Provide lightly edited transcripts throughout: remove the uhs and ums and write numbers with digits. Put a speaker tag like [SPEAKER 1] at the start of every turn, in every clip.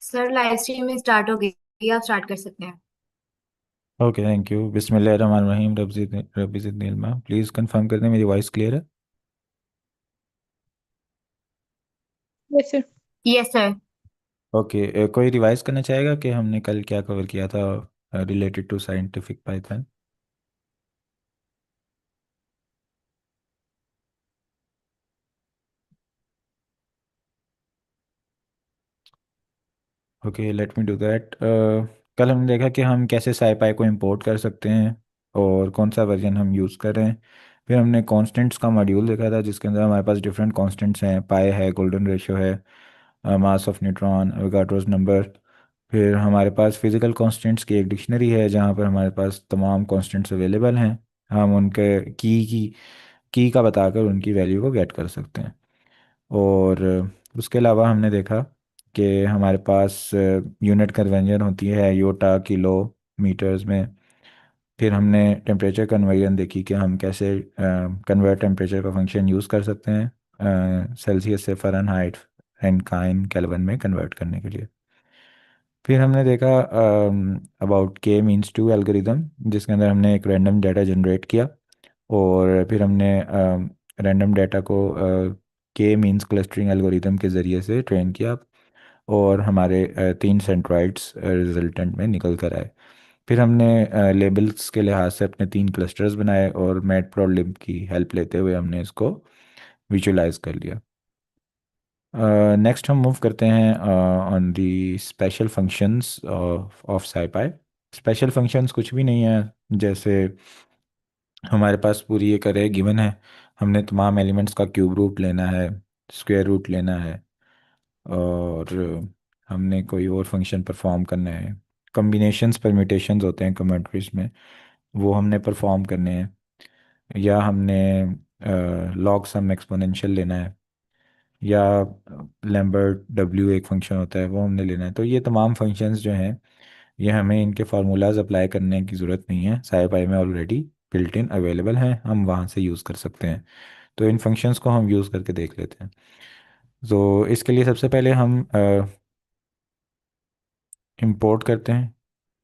[SPEAKER 1] Sir live streaming start हो गई, आप स्टार्ट कर सकते हैं।
[SPEAKER 2] Okay, thank you. बिस्मिल्लाहिर्रहमानिर्रहीम। रब्बी ज़िदनी इल्मा। प्लीज़ कंफर्म कर दें मेरी वॉइस क्लियर है।
[SPEAKER 3] Yes sir.
[SPEAKER 1] Yes sir.
[SPEAKER 2] Okay, कोई रिवाइज करना चाहेगा कि हमने कल क्या कवर किया था related to scientific Python. Okay, let me do that. कल हमने देखा कि हम कैसे साईपाई को इंपोर्ट कर सकते हैं और कौन सा वर्जन हम यूज़ कर रहे हैं। फिर हमने कॉन्स्टेंट्स का मॉड्यूल देखा था जिसके अंदर हमारे पास डिफरेंट कॉन्स्टेंट्स हैं, पाई है, गोल्डन रेशियो है, mass of neutron, Avogadro's number. फिर हमारे पास फिजिकल कॉन्स्टेंट्स की एक डिक्शनरी है जहाँ पर हमारे पास तमाम कॉन्स्टेंट्स अवेलेबल हैं। हम उनके की का बताकर उनकी वैल्यू को गेट कर सकते हैं। और उसके अलावा हमने देखा कि हमारे पास यूनिट कन्वर्जन होती है योटा, किलो, मीटर्स में। फिर हमने टेम्परेचर कन्वर्जन देखी कि हम कैसे कन्वर्ट टेम्परेचर का फंक्शन यूज़ कर सकते हैं सेल्सियस से फ़ारेनहाइट, केल्विन, केल्विन में कन्वर्ट करने के लिए। फिर हमने देखा अबाउट के मीन्स टू एल्गोरिदम जिसके अंदर हमने एक रैंडम डाटा जनरेट किया और फिर हमने रैंडम डाटा को के मीन्स क्लस्टरिंग एल्गोरिदम के ज़रिए से ट्रेन किया और हमारे तीन सेंट्रोइड्स रिजल्टेंट में निकल कर आए। फिर हमने लेबल्स के लिहाज से अपने तीन क्लस्टर्स बनाए और मैटप्लोट्लिब की हेल्प लेते हुए हमने इसको विजुलाइज कर लिया। नेक्स्ट हम मूव करते हैं on the special functions of SciPy. Special functions कुछ भी नहीं है। जैसे हमारे पास पूरी एक अरे गिवन है, हमने तमाम एलिमेंट्स का क्यूब रूट लेना है, स्क्वायर रूट लेना है और हमने कोई और फंक्शन परफॉर्म करना है। कम्बिनेशंस परम्यूटेशंस होते हैं कमेंट्रीज में, वो हमने परफॉर्म करने हैं। या हमने लॉग सम एक्सपोनेंशियल लेना है, या लैम्बर्ट डब्ल्यू एक फंक्शन होता है वो हमने लेना है। तो ये तमाम फंक्शंस जो हैं ये हमें इनके फार्मूलाज अप्लाई करने की ज़रूरत नहीं है, साईपाई में ऑलरेडी बिल्ट इन अवेलेबल हैं, हम वहाँ से यूज़ कर सकते हैं। तो इन फंक्शंस को हम यूज़ करके देख लेते हैं। तो इसके लिए सबसे पहले हम इंपोर्ट करते हैं।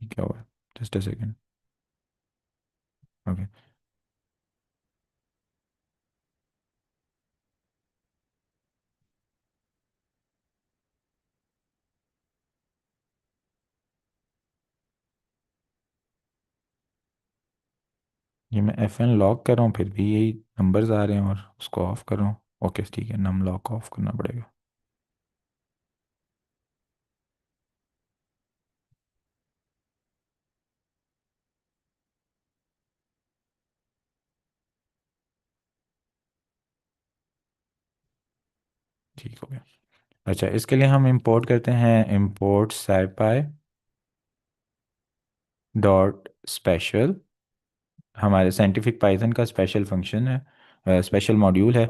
[SPEAKER 2] ये क्या हुआ? Just a second. ओके, ये मैं एफ एन लॉक कर रहा हूँ फिर भी यही नंबर्स आ रहे हैं और उसको ऑफ कर रहा हूँ। ओके ठीक है, नम लॉक ऑफ करना पड़ेगा। ठीक हो गया। अच्छा, इसके लिए हम इंपोर्ट करते हैं इंपोर्ट scipy डॉट स्पेशल। हमारे साइंटिफिक पाइथन का स्पेशल फंक्शन है, स्पेशल मॉड्यूल है।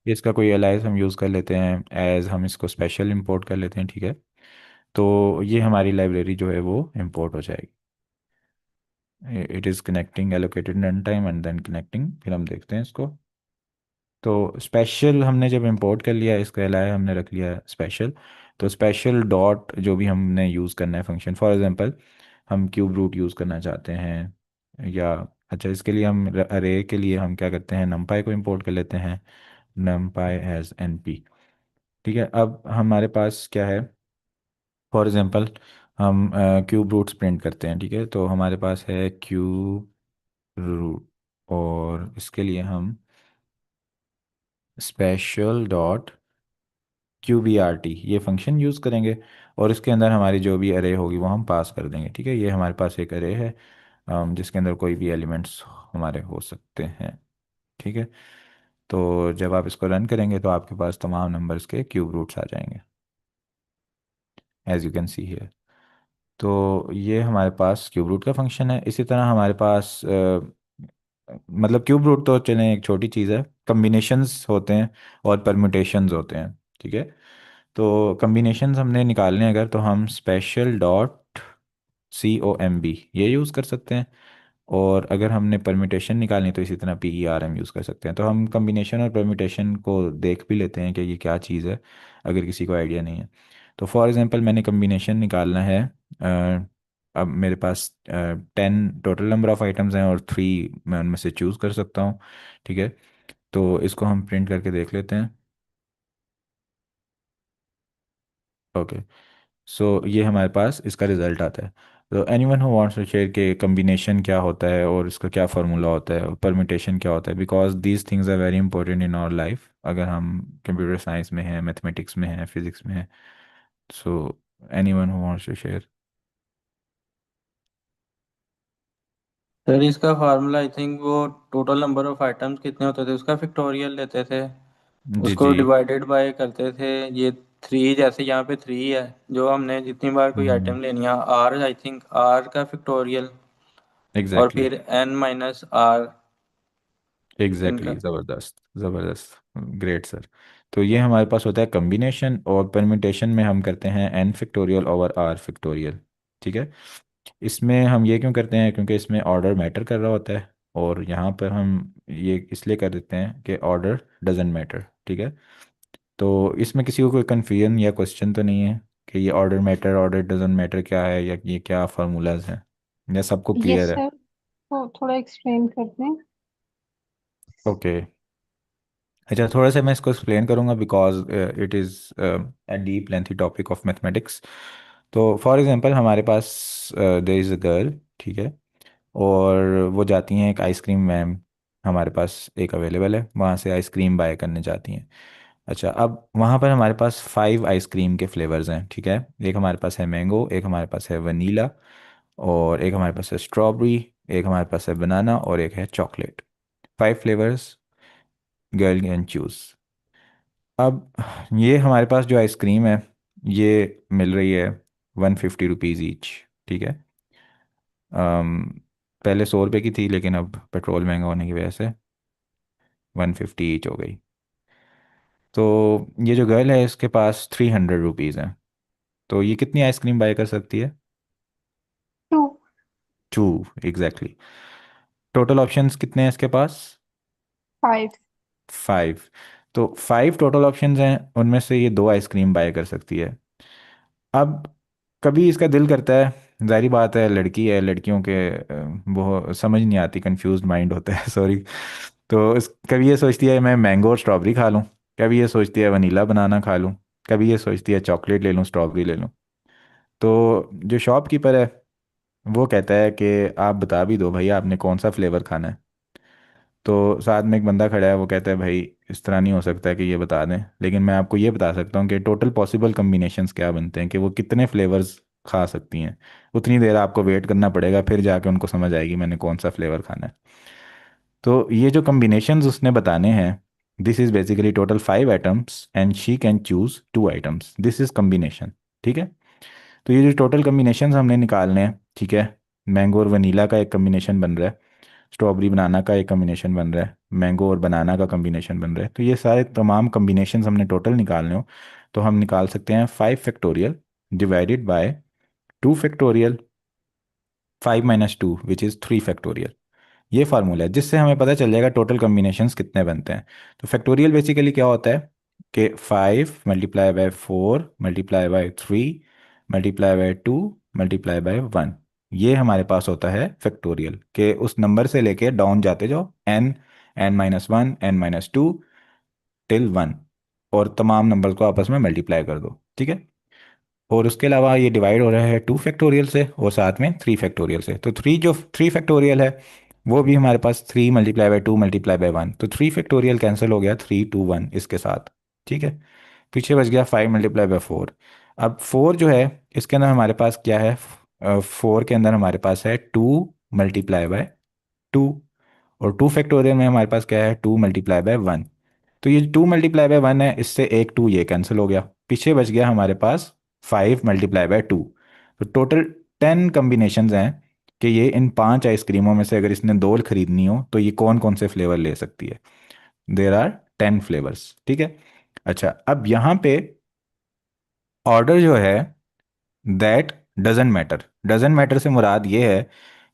[SPEAKER 2] इसका कोई एलाइज हम यूज़ कर लेते हैं, एज हम इसको स्पेशल इंपोर्ट कर लेते हैं, ठीक है। तो ये हमारी लाइब्रेरी जो है वो इंपोर्ट हो जाएगी। It is connecting allocated run time and then connecting. फिर हम देखते हैं इसको। तो स्पेशल हमने जब इंपोर्ट कर लिया, इसका अलावा हमने रख लिया स्पेशल। तो स्पेशल डॉट जो भी हमने यूज़ करना है फंक्शन, फॉर एग्जांपल हम क्यूब रूट यूज़ करना चाहते हैं, या अच्छा इसके लिए हम अरे के लिए हम क्या करते हैं, नमपाई को इंपोर्ट कर लेते हैं, नमपाई एज एनपी। ठीक है, अब हमारे पास क्या है, फॉर एग्जांपल हम क्यूब रूट्स प्रिंट करते हैं, ठीक है। तो हमारे पास है क्यूब रूट और इसके लिए हम special dot q b r t ये फंक्शन यूज़ करेंगे और इसके अंदर हमारी जो भी अरे होगी वो हम पास कर देंगे, ठीक है। ये हमारे पास एक अरे है जिसके अंदर कोई भी एलिमेंट्स हमारे हो सकते हैं, ठीक है। तो जब आप इसको रन करेंगे तो आपके पास तमाम नंबर्स के क्यूब रूट्स आ जाएंगे, as you can see here. तो ये हमारे पास क्यूब रूट का फंक्शन है। इसी तरह हमारे पास मतलब क्यूब रूट तो चलें एक छोटी चीज़ है, कम्बिनेशंस होते हैं और परम्यूटेशंस होते हैं, ठीक है। तो कम्बिनेशंस हमने निकालने हैं अगर, तो हम स्पेशल डॉट COMB ये यूज़ कर सकते हैं। और अगर हमने परम्यूटेशन निकालनी तो इसी तरह PERM यूज़ कर सकते हैं। तो हम कम्बिनेशन और परम्यूटेशन को देख भी लेते हैं कि ये क्या चीज़ है, अगर किसी को आइडिया नहीं है। तो फॉर एग्जांपल मैंने कम्बिनेशन निकालना है। अब मेरे पास 10 टोटल नंबर ऑफ आइटम्स हैं और 3 मैं उनमें से चूज़ कर सकता हूँ। ठीक है, तो इसको हम प्रिंट करके देख लेते हैं। ओके, सो ये हमारे पास इसका रिजल्ट आता है। तो anyone who wants to share के कम्बिनेशन क्या होता है और इसका क्या फार्मूला होता है और परम्यूटेशन क्या होता है, because these things are very important in our life अगर हम कंप्यूटर साइंस में हैं, मैथमेटिक्स में हैं, फिजिक्स में हैं। So anyone who wants to share.
[SPEAKER 4] Sir इसका फार्मूला आई थिंक वो टोटल नंबर ऑफ आइटम्स कितने होते थे उसका फैक्टोरियल लेते थे,
[SPEAKER 2] जी
[SPEAKER 4] उसको
[SPEAKER 2] जी।
[SPEAKER 4] डिवाइडेड बाय करते थे। ये थ्री, जैसे यहाँ पे थ्री है, जो हमने जितनी बार कोई आइटम लेनी है, आर आई थिंक आर का फैक्टोरियल, और
[SPEAKER 2] एग्जैक्टली
[SPEAKER 4] फिर एन माइनस आर
[SPEAKER 2] एग्जैक्टली,
[SPEAKER 4] इनका।
[SPEAKER 2] ज़बरदस्त ज़बरदस्त, ग्रेट सर। तो ये हमारे पास होता है कम्बिनेशन, और परम्यूटेशन में हम करते हैं n factorial over r factorial. ठीक है, इसमें हम ये क्यों करते हैं, क्योंकि इसमें ऑर्डर मैटर कर रहा होता है, और यहाँ पर हम ये इसलिए कर देते हैं कि ऑर्डर डजेंट मैटर। ठीक है, तो इसमें किसी को कोई कन्फ्यूजन या क्वेश्चन तो नहीं है कि ये order matter order doesn't matter क्या है, या ये क्या फार्मूलाज हैं, या सबको
[SPEAKER 3] यस
[SPEAKER 2] क्लियर है?
[SPEAKER 3] सर, तो थोड़ा एक्सप्लेन करते हैं।
[SPEAKER 2] ओके, अच्छा, थोड़ा सा मैं इसको एक्सप्लेन करूंगा because it is a deep lengthy topic of mathematics. तो फॉर एग्जांपल हमारे पास देयर इज़ अ गर्ल, ठीक है, और वो जाती हैं एक आइसक्रीम मैम, हमारे पास एक अवेलेबल है, वहाँ से आइसक्रीम बाय करने जाती हैं। अच्छा, अब वहाँ पर हमारे पास 5 आइसक्रीम के फ्लेवर्स हैं। ठीक है, एक हमारे पास है मैंगो, एक हमारे पास है वनीला, और एक हमारे पास है स्ट्रॉबेरी, एक हमारे पास है बनाना, और एक है chocolate. 5 flavours, girl can choose. अब ये हमारे पास जो आइसक्रीम है, ये मिल रही है 150 रुपीज़ ईच। ठीक है, पहले 100 रुपये की थी, लेकिन अब पेट्रोल महंगा होने की वजह से 150 ईच हो गई। तो ये जो गर्ल है इसके पास 300 रुपीज़ हैं, तो ये कितनी आइसक्रीम बाय कर सकती है?
[SPEAKER 3] टू।
[SPEAKER 2] 2, एग्जैक्टली। टोटल ऑप्शंस कितने हैं इसके पास?
[SPEAKER 3] 5।
[SPEAKER 2] 5। तो 5 टोटल ऑप्शंस हैं, उनमें से ये 2 आइसक्रीम बाय कर सकती है। अब कभी इसका दिल करता है, जाहिर बात है, लड़की है, लड़कियों के वो समझ नहीं आती, कंफ्यूज्ड माइंड होता है सॉरी। तो कभी ये सोचती है मैं मैंगो और स्ट्रॉबेरी खा लूँ, कभी ये सोचती है वनीला बनाना खा लूँ, कभी ये सोचती है चॉकलेट ले लूँ, स्ट्रॉबेरी ले लूँ। तो जो शॉपकीपर है वो कहता है कि आप बता भी दो भाई, आपने कौन सा फ्लेवर खाना है। तो साथ में एक बंदा खड़ा है, वो कहता है भाई इस तरह नहीं हो सकता है कि ये बता दें, लेकिन मैं आपको ये बता सकता हूँ कि टोटल पॉसिबल कम्बिनेशंस क्या बनते हैं, कि वो कितने फ्लेवर्स खा सकती हैं। उतनी देर आपको वेट करना पड़ेगा, फिर जाके उनको समझ आएगी मैंने कौन सा फ्लेवर खाना है। तो ये जो कम्बिनेशंस उसने बताने हैं, this is basically total 5 items and she can choose 2 items, this is combination. ठीक है, तो ये जो टोटल कम्बिनेशंस हमने निकालने हैं, ठीक है, मैंगो और वनीला का एक कम्बिनेशन बन रहा है, स्ट्रॉबेरी बनाना का एक कम्बिनेशन बन रहा है, मैंगो और बनाना का कम्बिनेशन बन रहा है। तो ये सारे तमाम कम्बिनेशन हमने टोटल निकालने हो, तो हम निकाल सकते हैं 5 factorial divided by 2 factorial, 5 - 2 which is 3 factorial. ये फार्मूला है जिससे हमें पता चल जाएगा टोटल कम्बिनेशंस कितने बनते हैं। तो फैक्टोरियल बेसिकली क्या होता है कि 5 × 4 × 3 × 2 × 1, ये हमारे पास होता है फैक्टोरियल, के उस नंबर से लेके डाउन जाते जाओ, n n-1 n-2 टिल 1, और तमाम नंबर को आपस में मल्टीप्लाई कर दो। ठीक है, और उसके अलावा ये डिवाइड हो रहा है 2 फैक्टोरियल से और साथ में 3 फैक्टोरियल से। तो 3 फैक्टोरियल है वो भी हमारे पास 3 × 2 × 1, तो 3 फैक्टोरियल कैंसिल हो गया 3 2 1 इसके साथ। ठीक है, पीछे बच गया 5 × 4। अब 4 जो है, इसके अंदर हमारे पास क्या है, 4 के अंदर हमारे पास है 2 × 2, और 2 फैक्टोरियल में हमारे पास क्या है, 2 × 1। तो ये 2 × 1 है, इससे एक 2 ये कैंसिल हो गया, पीछे बच गया हमारे पास 5 × 2। तो टोटल 10 कम्बिनेशंस हैं कि ये इन 5 आइसक्रीमों में से अगर इसने 2 खरीदनी हो तो ये कौन कौन से फ्लेवर ले सकती है। There are 10 flavours. ठीक है, अच्छा, अब यहाँ पे ऑर्डर जो है, that doesn't matter. Doesn't matter से मुराद ये है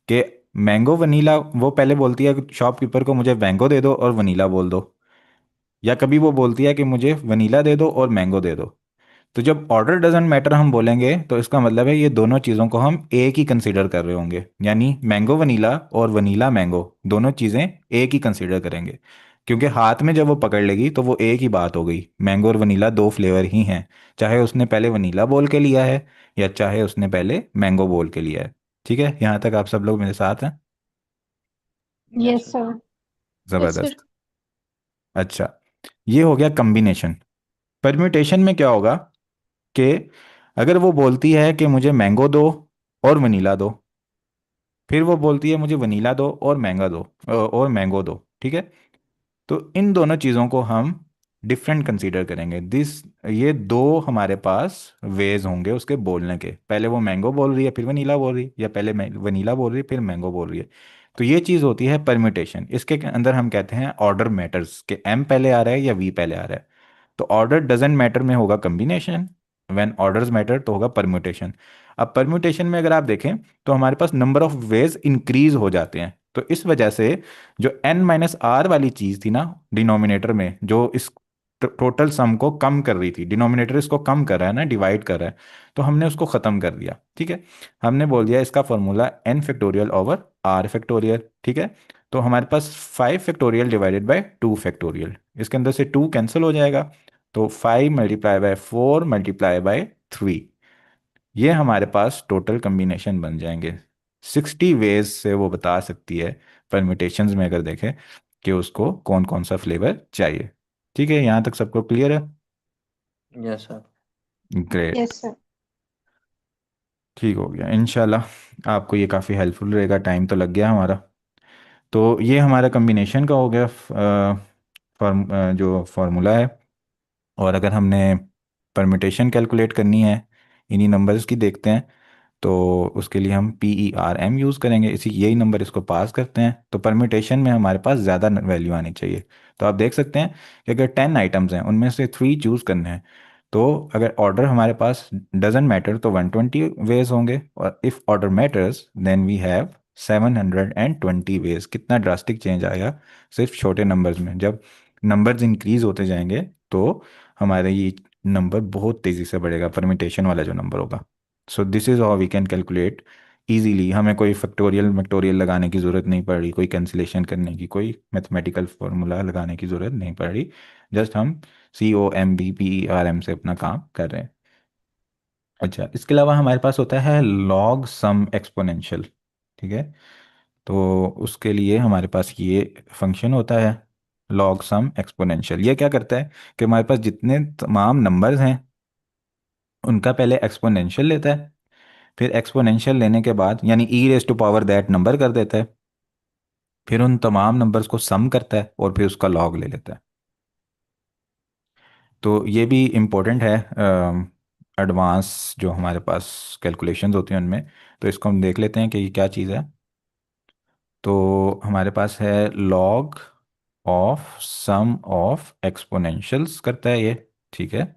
[SPEAKER 2] कि मैंगो वनीला, वो पहले बोलती है शॉपकीपर को मुझे मैंगो दे दो और वनीला बोल दो, या कभी वो बोलती है कि मुझे वनीला दे दो और मैंगो दे दो। तो जब ऑर्डर डजंट मैटर हम बोलेंगे तो इसका मतलब है ये दोनों चीज़ों को हम एक ही कंसीडर कर रहे होंगे, यानी मैंगो वनीला और वनीला मैंगो दोनों चीज़ें एक ही कंसीडर करेंगे, क्योंकि हाथ में जब वो पकड़ लेगी तो वो एक ही बात हो गई, मैंगो और वनीला दो फ्लेवर ही हैं, चाहे उसने पहले वनीला बोल के लिया है या चाहे उसने पहले मैंगो बोल के लिया है। ठीक है, यहाँ तक आप सब लोग मेरे साथ हैं?
[SPEAKER 3] Yes
[SPEAKER 4] yes sir.
[SPEAKER 3] Sir.
[SPEAKER 5] Yes sir.
[SPEAKER 2] ज़बरदस्त। अच्छा, ये हो गया कम्बिनेशन। परम्यूटेशन में क्या होगा कि अगर वो बोलती है कि मुझे मैंगो दो और वनीला दो, फिर वो बोलती है मुझे वनीला दो और मैंगो दो, और मैंगो दो, ठीक है, तो इन दोनों चीज़ों को हम डिफरेंट कंसीडर करेंगे। ये दो हमारे पास वेज होंगे उसके बोलने के, पहले वो मैंगो बोल रही है फिर वनीला बोल रही है, या पहले वनीला बोल रही है फिर मैंगो बोल रही है। तो ये चीज़ होती है परम्यूटेशन। इसके अंदर हम कहते हैं ऑर्डर मैटर्स, कि एम पहले आ रहा है या वी पहले आ रहा है। तो ऑर्डर डजेंट मैटर में होगा कम्बिनेशन, व्हेन ऑर्डर्स मैटर तो होगा परम्यूटेशन। अब परम्यूटेशन में अगर आप देखें तो हमारे पास नंबर ऑफ वेज इंक्रीज हो जाते हैं, तो इस वजह से जो n माइनस आर वाली चीज थी ना डिनोमिनेटर में, जो इस टोटल सम को कम कर रही थी, डिनोमिनेटर इसको कम कर रहा है ना, डिवाइड कर रहा है, तो हमने उसको खत्म कर दिया। ठीक है, हमने बोल दिया इसका formula n factorial over r factorial. ठीक है, तो हमारे पास 5 फैक्टोरियल डिवाइडेड बाय 2 फैक्टोरियल, इसके अंदर से 2 कैंसिल हो जाएगा, तो 5 मल्टीप्लाई बाय 4 मल्टीप्लाई बाय 3, ये हमारे पास टोटल कम्बिनेशन बन जाएंगे। 60 वेज से वो बता सकती है परम्यूटेशंस में, अगर देखें कि उसको कौन कौन सा फ्लेवर चाहिए। ठीक है, यहाँ तक सबको क्लियर है?
[SPEAKER 4] Yes sir.
[SPEAKER 2] Great,
[SPEAKER 3] yes sir.
[SPEAKER 2] ठीक हो गया इंशाल्लाह। आपको ये काफ़ी हेल्पफुल रहेगा, टाइम तो लग गया हमारा। तो ये हमारा कम्बिनेशन का हो गया जो फार्मूला है। और अगर हमने परम्यूटेशन कैलकुलेट करनी है इन्हीं नंबर्स की, देखते हैं, तो उसके लिए हम PERM यूज़ करेंगे, इसी यही नंबर इसको पास करते हैं, तो परम्यूटेशन में हमारे पास ज़्यादा वैल्यू आनी चाहिए। तो आप देख सकते हैं कि अगर 10 आइटम्स हैं उनमें से 3 चूज़ करने हैं, तो अगर ऑर्डर हमारे पास डजन मैटर तो 120 वेज होंगे, और if order matters then we have 720 ways. कितना ड्रास्टिक चेंज आएगा सिर्फ छोटे नंबर्स में। जब नंबर्स इंक्रीज होते जाएंगे तो हमारे ये नंबर बहुत तेज़ी से बढ़ेगा, परम्यूटेशन वाला जो नंबर होगा। So this is how we can calculate easily. हमें कोई फैक्टोरियल मैक्टोरियल लगाने की ज़रूरत नहीं पड़ रही, कोई कैंसिलेशन करने की, कोई मैथमेटिकल फार्मूला लगाने की ज़रूरत नहीं पड़ रही, जस्ट हम COMBPERM से अपना काम कर रहे हैं। अच्छा, इसके अलावा हमारे पास होता है लॉग सम एक्सपोनेंशियल। ठीक है, तो उसके लिए हमारे पास ये फंक्शन होता है लॉग सम एक्सपोनेंशियल। ये क्या करता है कि हमारे पास जितने तमाम नंबर्स हैं उनका पहले एक्सपोनेंशियल लेता है, फिर एक्सपोनेंशियल लेने के बाद यानी e raise to power that number कर देता है, फिर उन तमाम नंबर्स को सम करता है और फिर उसका लॉग ले लेता है। तो ये भी इम्पोर्टेंट है एडवांस जो हमारे पास कैलकुलेशंस होती हैं उनमें। तो इसको हम देख लेते हैं कि ये क्या चीज़ है। तो हमारे पास है log of sum of exponentials करता है ये। ठीक है,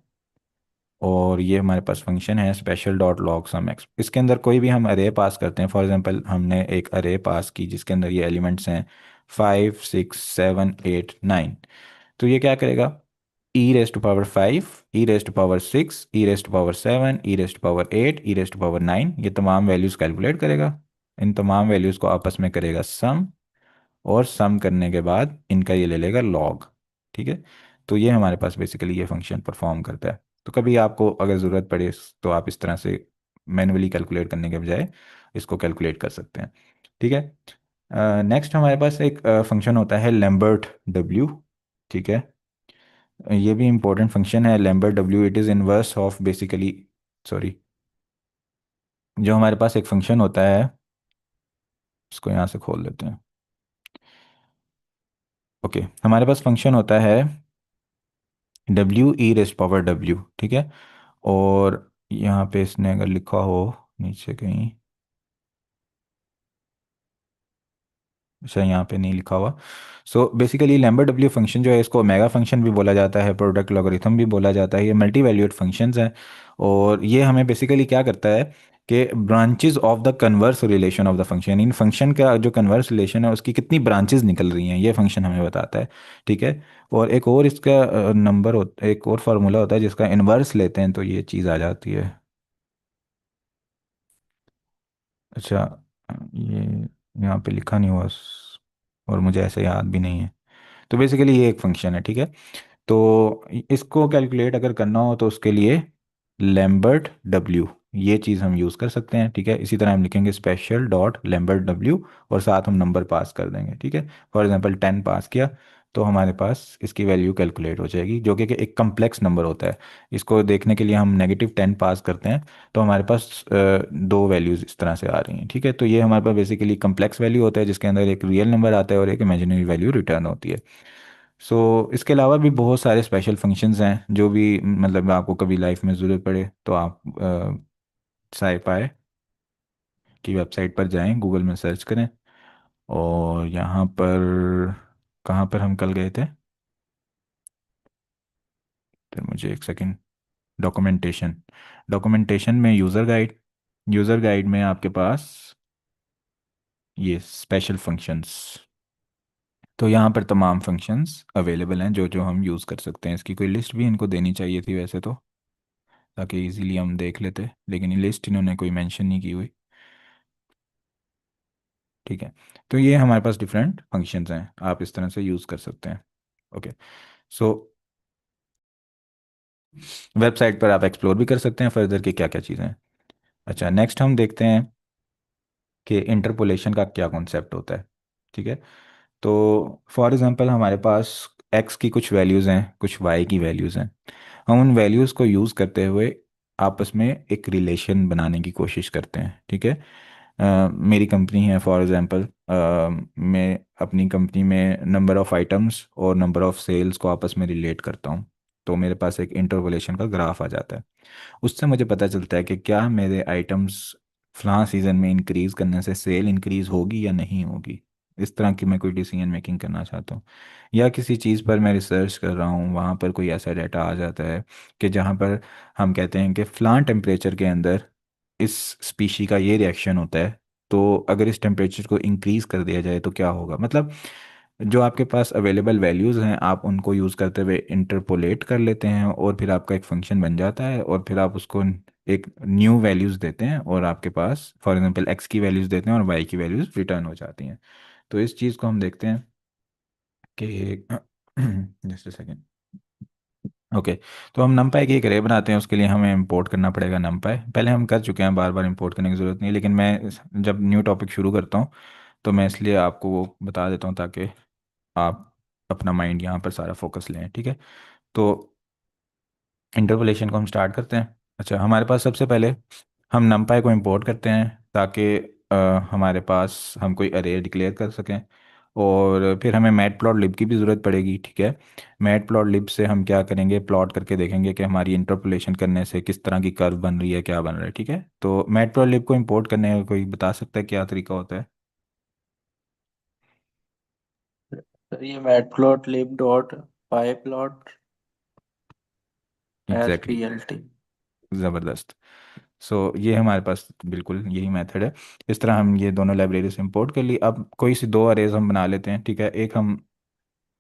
[SPEAKER 2] और ये हमारे पास फंक्शन है special dot log sum x. इसके अंदर कोई भी हम अरे पास करते हैं, फॉर एग्जांपल हमने एक अरे पास की जिसके अंदर ये एलिमेंट्स हैं 5 6 7 8 9, तो ये क्या करेगा, e raise to power 5, e raise to power 6, e raise to power 7, e raise to power 8, e raise to power 9, ये तमाम वैल्यूज़ कैलकुलेट करेगा, इन तमाम वैल्यूज़ को आपस में करेगा सम, और सम करने के बाद इनका ये ले लेगा लॉग। ठीक है, तो ये हमारे पास बेसिकली ये फंक्शन परफॉर्म करता है। तो कभी आपको अगर ज़रूरत पड़े तो आप इस तरह से मैन्युअली कैलकुलेट करने के बजाय इसको कैलकुलेट कर सकते हैं। ठीक है, नेक्स्ट हमारे पास एक फंक्शन होता है लैम्बर्ट डब्ल्यू। ठीक है, ये भी इंपॉर्टेंट फंक्शन है Lambert W. It is inverse of basically, sorry, जो हमारे पास एक फंक्शन होता है, इसको यहाँ से खोल लेते हैं। ओके, हमारे पास फंक्शन होता है WE⁻W। ठीक है, और यहाँ पे इसने अगर लिखा हो नीचे कहीं, अच्छा यहाँ पे नहीं लिखा हुआ। So basically Lambert W function जो है इसको ओमेगा फंक्शन भी बोला जाता है, प्रोडक्ट लॉगरिथम भी बोला जाता है, ये मल्टी वैल्यूड फंक्शंस हैं। और ये हमें बेसिकली क्या करता है कि branches of the converse relation of the function, in function का जो कन्वर्स रिलेशन है उसकी कितनी ब्रांचेस निकल रही हैं ये फंक्शन हमें बताता है। ठीक है, और एक और इसका नंबर होता है, एक और फार्मूला होता है जिसका इन्वर्स लेते हैं तो ये चीज़ आ जाती है। अच्छा, ये यहाँ पे लिखा नहीं हुआ और मुझे ऐसे याद भी नहीं है। तो बेसिकली ये एक फंक्शन है, ठीक है। तो इसको कैलकुलेट अगर करना हो तो उसके लिए लैम्बर्ट डब्ल्यू, ये चीज़ हम यूज़ कर सकते हैं, ठीक है। इसी तरह हम लिखेंगे स्पेशल डॉट लैम्बर्ट डब्ल्यू और साथ हम नंबर पास कर देंगे, ठीक है। फॉर एग्जांपल 10 पास किया तो हमारे पास इसकी वैल्यू कैलकुलेट हो जाएगी, जो कि एक कम्प्लेक्स नंबर होता है। इसको देखने के लिए हम -10 पास करते हैं तो हमारे पास दो वैल्यूज़ इस तरह से आ रही हैं, ठीक है। तो ये हमारे पास बेसिकली कम्प्लेक्स वैल्यू होता है जिसके अंदर एक रियल नंबर आता है और एक इमेजिनरी वैल्यू रिटर्न होती है। सो इसके अलावा भी बहुत सारे स्पेशल फंक्शंस हैं जो भी मतलब आपको कभी लाइफ में ज़रूरत पड़े तो आप साईपाई की वेबसाइट पर जाएं, गूगल में सर्च करें। और यहाँ पर कहाँ पर हम कल गए थे, फिर मुझे एक सेकंड, डॉक्यूमेंटेशन। डॉक्यूमेंटेशन में यूज़र गाइड में आपके पास ये स्पेशल फंक्शंस, तो यहाँ पर तमाम फंक्शंस अवेलेबल हैं जो जो हम यूज़ कर सकते हैं। इसकी कोई लिस्ट भी इनको देनी चाहिए थी वैसे तो, ताकि इजीली हम देख लेते, लेकिन ये लिस्ट इन्होंने कोई मेंशन नहीं की हुई, ठीक है। तो ये हमारे पास डिफरेंट फंक्शंस हैं, आप इस तरह से यूज़ कर सकते हैं। ओके, सो वेबसाइट पर आप एक्सप्लोर भी कर सकते हैं फर्दर कि क्या क्या चीज़ें हैं। अच्छा, नेक्स्ट हम देखते हैं कि इंटरपोलेशन का क्या कॉन्सेप्ट होता है, ठीक है। तो फॉर एग्जांपल हमारे पास एक्स की कुछ वैल्यूज़ हैं, कुछ वाई की वैल्यूज़ हैं। हम उन वैल्यूज़ को यूज़ करते हुए आपस में एक रिलेशन बनाने की कोशिश करते हैं, ठीक है। मेरी कंपनी है फॉर एग्जांपल, मैं अपनी कंपनी में नंबर ऑफ़ आइटम्स और नंबर ऑफ़ सेल्स को आपस में रिलेट करता हूँ, तो मेरे पास एक इंटरपोलेशन का ग्राफ आ जाता है। उससे मुझे पता चलता है कि क्या मेरे आइटम्स फलां सीज़न में इंक्रीज़ करने से सेल इंक्रीज़ होगी या नहीं होगी। इस तरह की मैं कोई डिसीजन मेकिंग करना चाहता हूँ, या किसी चीज़ पर मैं रिसर्च कर रहा हूँ, वहाँ पर कोई ऐसा डाटा आ जाता है कि जहाँ पर हम कहते हैं कि फ़लां टेम्परेचर के अंदर इस स्पीशी का ये रिएक्शन होता है, तो अगर इस टेम्परेचर को इंक्रीज़ कर दिया जाए तो क्या होगा। मतलब जो आपके पास अवेलेबल वैल्यूज़ हैं आप उनको यूज़ करते हुए इंटरपोलेट कर लेते हैं और फिर आपका एक फंक्शन बन जाता है, और फिर आप उसको एक न्यू वैल्यूज़ देते हैं और आपके पास फॉर एग्जांपल एक्स की वैल्यूज़ देते हैं और वाई की वैल्यूज़ रिटर्न हो जाती हैं। तो इस चीज़ को हम देखते हैं कि जस्ट सेकेंड। ओके, तो हम numpy की एक अरे बनाते हैं, उसके लिए हमें इंपोर्ट करना पड़ेगा numpy। पहले हम कर चुके हैं, बार बार इंपोर्ट करने की ज़रूरत नहीं है, लेकिन मैं जब न्यू टॉपिक शुरू करता हूँ तो मैं इसलिए आपको वो बता देता हूँ ताकि आप अपना माइंड यहाँ पर सारा फोकस लें, ठीक है। तो इंटरपोलेशन को हम स्टार्ट करते हैं। अच्छा, हमारे पास सबसे पहले हम numpy को इंपोर्ट करते हैं ताकि अ, हमारे पास हम कोई अरे डिक्लेयर कर सकें, और फिर हमें मैटप्लॉटलिब की भी ज़रूरत पड़ेगी, ठीक है। मैटप्लॉटलिब से हम क्या करेंगे, प्लॉट करके देखेंगे कि हमारी इंटरपोलेशन करने से किस तरह की कर्व बन रही है, क्या बन रहा है, ठीक है। तो मैटप्लॉटलिब को इंपोर्ट करने का कोई बता सकता है क्या तरीका होता है।
[SPEAKER 4] सर ये matplotlib dot pyplot as
[SPEAKER 2] exactly
[SPEAKER 4] P
[SPEAKER 2] exactly,
[SPEAKER 4] L T.
[SPEAKER 2] ज़बरदस्त। ये हमारे पास बिल्कुल यही मेथड है। इस तरह हम ये दोनों लाइब्रेरी से इंपोर्ट कर ली। अब कोई सी दो अरेज हम बना लेते हैं, ठीक है। एक हम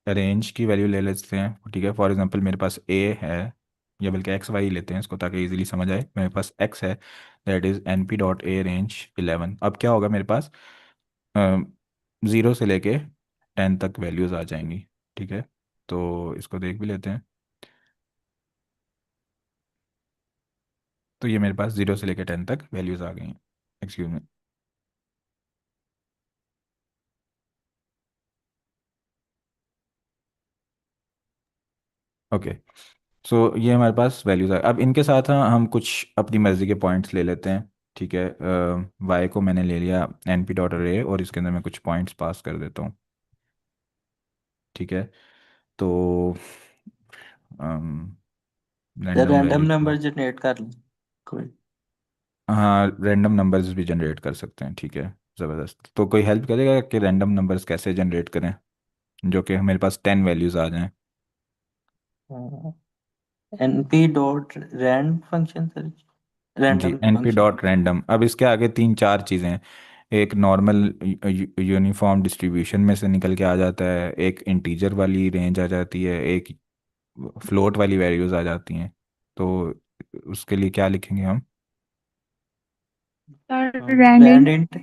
[SPEAKER 2] रेंज की वैल्यू ले लेते हैं, ठीक है। फॉर एग्जांपल मेरे पास ए है, या बल्कि एक्स वाई लेते हैं इसको ताकि इजीली समझ आए। मेरे पास एक्स है, दैट इज np.a range 11। अब क्या होगा, मेरे पास 0 से लेके 10 तक वैल्यूज़ आ जाएंगी, ठीक है। तो इसको देख भी लेते हैं। तो ये मेरे पास 0 से लेके 10 तक वैल्यूज़ आ गई हैं। Excuse me. ओके, ये हमारे पास वैल्यूज है। अब इनके साथ हम कुछ अपनी मर्ज़ी के पॉइंट्स ले लेते हैं, ठीक है। वाई को मैंने ले लिया np.array और इसके अंदर मैं कुछ पॉइंट्स पास कर देता हूँ, ठीक है। तो
[SPEAKER 4] sir
[SPEAKER 2] random
[SPEAKER 4] random
[SPEAKER 2] value,
[SPEAKER 4] number generate कर लें कोई।
[SPEAKER 2] हाँ रैंडम नंबर्स भी जनरेट कर सकते हैं, ठीक है। ज़बरदस्त। तो कोई हेल्प करेगा कि रैंडम नंबर्स कैसे जनरेट करें जो कि मेरे पास 10 वैल्यूज़ आ जाएं।
[SPEAKER 4] np dot rand function sir,
[SPEAKER 2] जी,
[SPEAKER 4] random
[SPEAKER 2] np
[SPEAKER 4] function.
[SPEAKER 2] Dot random. अब इसके आगे तीन चार चीज़ें हैं। एक नॉर्मल यूनिफॉर्म डिस्ट्रीब्यूशन में से निकल के आ जाता है, एक इंटीजर वाली रेंज आ जाती है, एक फ्लोट वाली वैल्यूज आ जाती हैं। तो उसके लिए क्या लिखेंगे हम?
[SPEAKER 3] Rand
[SPEAKER 4] randint.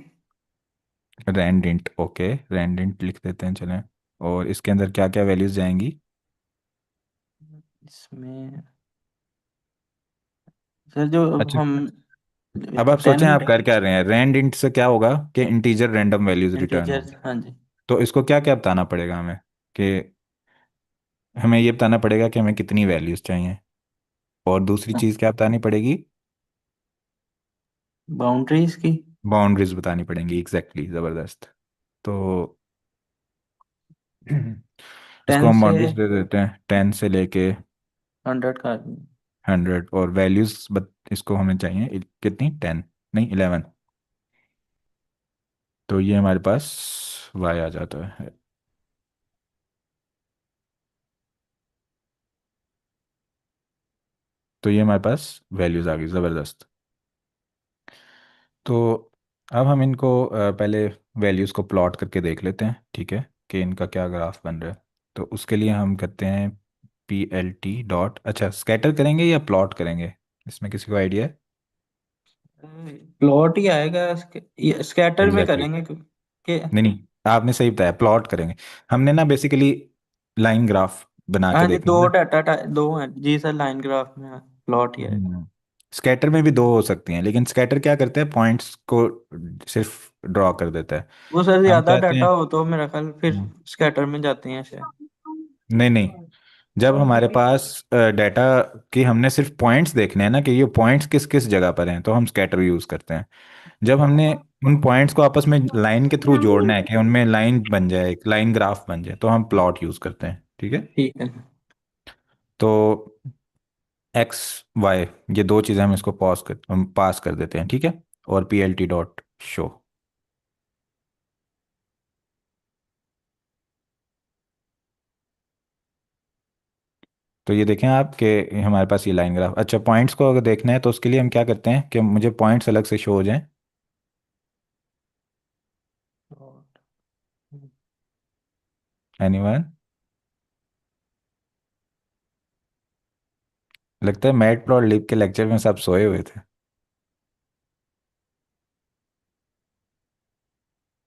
[SPEAKER 2] Randint, okay, randint लिख देते हैं चलें। और इसके अंदर क्या क्या वैल्यूज जाएंगी?
[SPEAKER 4] इसमें सर जो अब
[SPEAKER 2] अच्छा,
[SPEAKER 4] हम
[SPEAKER 2] अब आप सोचें
[SPEAKER 4] 10
[SPEAKER 2] आप कर क्या रहे हैं। रैंडेंट से क्या होगा कि integer random values return
[SPEAKER 4] integer,
[SPEAKER 2] होगी।
[SPEAKER 4] हाँ जी।
[SPEAKER 2] तो इसको क्या क्या बताना पड़ेगा हमें कि हमें ये बताना पड़ेगा कि हमें कितनी वैल्यूज चाहिए। और दूसरी चीज़ क्या बतानी पड़ेगी?
[SPEAKER 4] बाउंड्रीज की।
[SPEAKER 2] बाउंड्रीज बतानी पड़ेंगी, एग्जैक्टली, ज़बरदस्त। तो इसको
[SPEAKER 4] 10
[SPEAKER 2] हम
[SPEAKER 4] से
[SPEAKER 2] बाउंड्रीज दे देते हैं 10 से लेके
[SPEAKER 4] 100 का।
[SPEAKER 2] 100। और वैल्यूज इसको हमें चाहिए कितनी, 10 नहीं 11। तो ये हमारे पास y आ जाता है। तो ये हमारे पास वैल्यूज आ गई, ज़बरदस्त। तो अब हम इनको पहले वैल्यूज़ को प्लॉट करके देख लेते हैं, ठीक है, कि इनका क्या ग्राफ बन रहा है। तो उसके लिए हम करते हैं PLT डॉट, अच्छा स्कैटर करेंगे या प्लॉट करेंगे, इसमें किसी को आइडिया है?
[SPEAKER 4] प्लॉट ही आएगा, स्कैटर में
[SPEAKER 2] एग्जैक्टली,
[SPEAKER 4] करेंगे क्योंकि
[SPEAKER 2] नहीं नहीं, आपने सही बताया, प्लॉट करेंगे। हमने ना बेसिकली लाइन ग्राफ बना के
[SPEAKER 4] हाँ जी,
[SPEAKER 2] देखना है
[SPEAKER 4] दो
[SPEAKER 2] ना।
[SPEAKER 4] डाटा दो हैं जी सर, लाइन ग्राफ में प्लॉट ही आएगा।
[SPEAKER 2] स्कैटर में भी दो हो सकती हैं, लेकिन स्कैटर क्या करते हैं, पॉइंट्स को सिर्फ ड्रॉ कर देता है।
[SPEAKER 4] वो सर
[SPEAKER 2] हम
[SPEAKER 4] ज्यादा
[SPEAKER 2] चाहते
[SPEAKER 4] डाटा
[SPEAKER 2] हैं,
[SPEAKER 4] हो तो मेरा ख्याल फिर
[SPEAKER 2] हम्म,
[SPEAKER 4] स्कैटर में जाते हैं शायद।
[SPEAKER 2] नहीं नहीं, जब हमारे पास डाटा की हमने सिर्फ पॉइंट्स देखने हैं ना कि ये पॉइंट्स किस किस जगह पर हैं, तो हम स्कैटर यूज करते हैं। जब हमने उन पॉइंट्स को आपस में लाइन के थ्रू जोड़ना है कि उनमें लाइन बन जाए, एक लाइन ग्राफ बन जाए, तो हम प्लॉट यूज करते हैं, ठीक है।
[SPEAKER 4] ठीक है।
[SPEAKER 2] तो एक्स वाई, ये दो चीज़ें हम इसको हम पास कर देते हैं, ठीक है। और PLT डॉट शो। तो ये देखें आप कि हमारे पास ये लाइन ग्राफ, अच्छा पॉइंट्स को अगर देखना है तो उसके लिए हम क्या करते हैं कि मुझे पॉइंट्स अलग से शो हो जाएं। एनीवन? लगता है मैट प्लॉट लिप के लेक्चर में सब सोए हुए थे।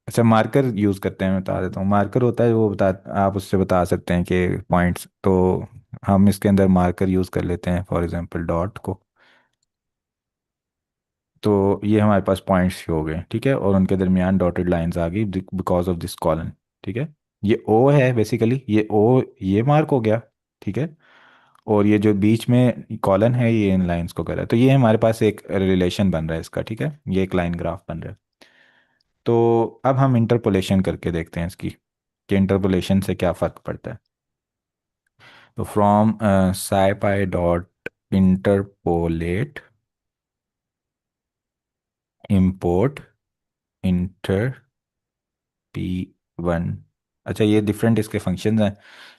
[SPEAKER 2] अच्छा, मार्कर यूज करते हैं, मैं बता देता हूँ। मार्कर होता है वो बता, आप उससे बता सकते हैं कि पॉइंट्स, तो हम इसके अंदर मार्कर यूज कर लेते हैं, फॉर एग्जांपल डॉट को। तो ये हमारे पास पॉइंट्स हो गए, ठीक है, और उनके दरमियान डॉटेड लाइंस आ गई बिकॉज ऑफ दिस कॉलन, ठीक है। ये ओ है बेसिकली, ये ओ ये मार्क हो गया, ठीक है। और ये जो बीच में कॉलन है ये इन लाइंस को कर रहा है, तो ये हमारे पास एक रिलेशन बन रहा है इसका, ठीक है, ये एक लाइन ग्राफ बन रहा है। तो अब हम इंटरपोलेशन करके देखते हैं इसकी कि इंटरपोलेशन से क्या फर्क पड़ता है। तो from scipy dot interpolate import inter P1, अच्छा ये डिफरेंट इसके फंक्शंस हैं,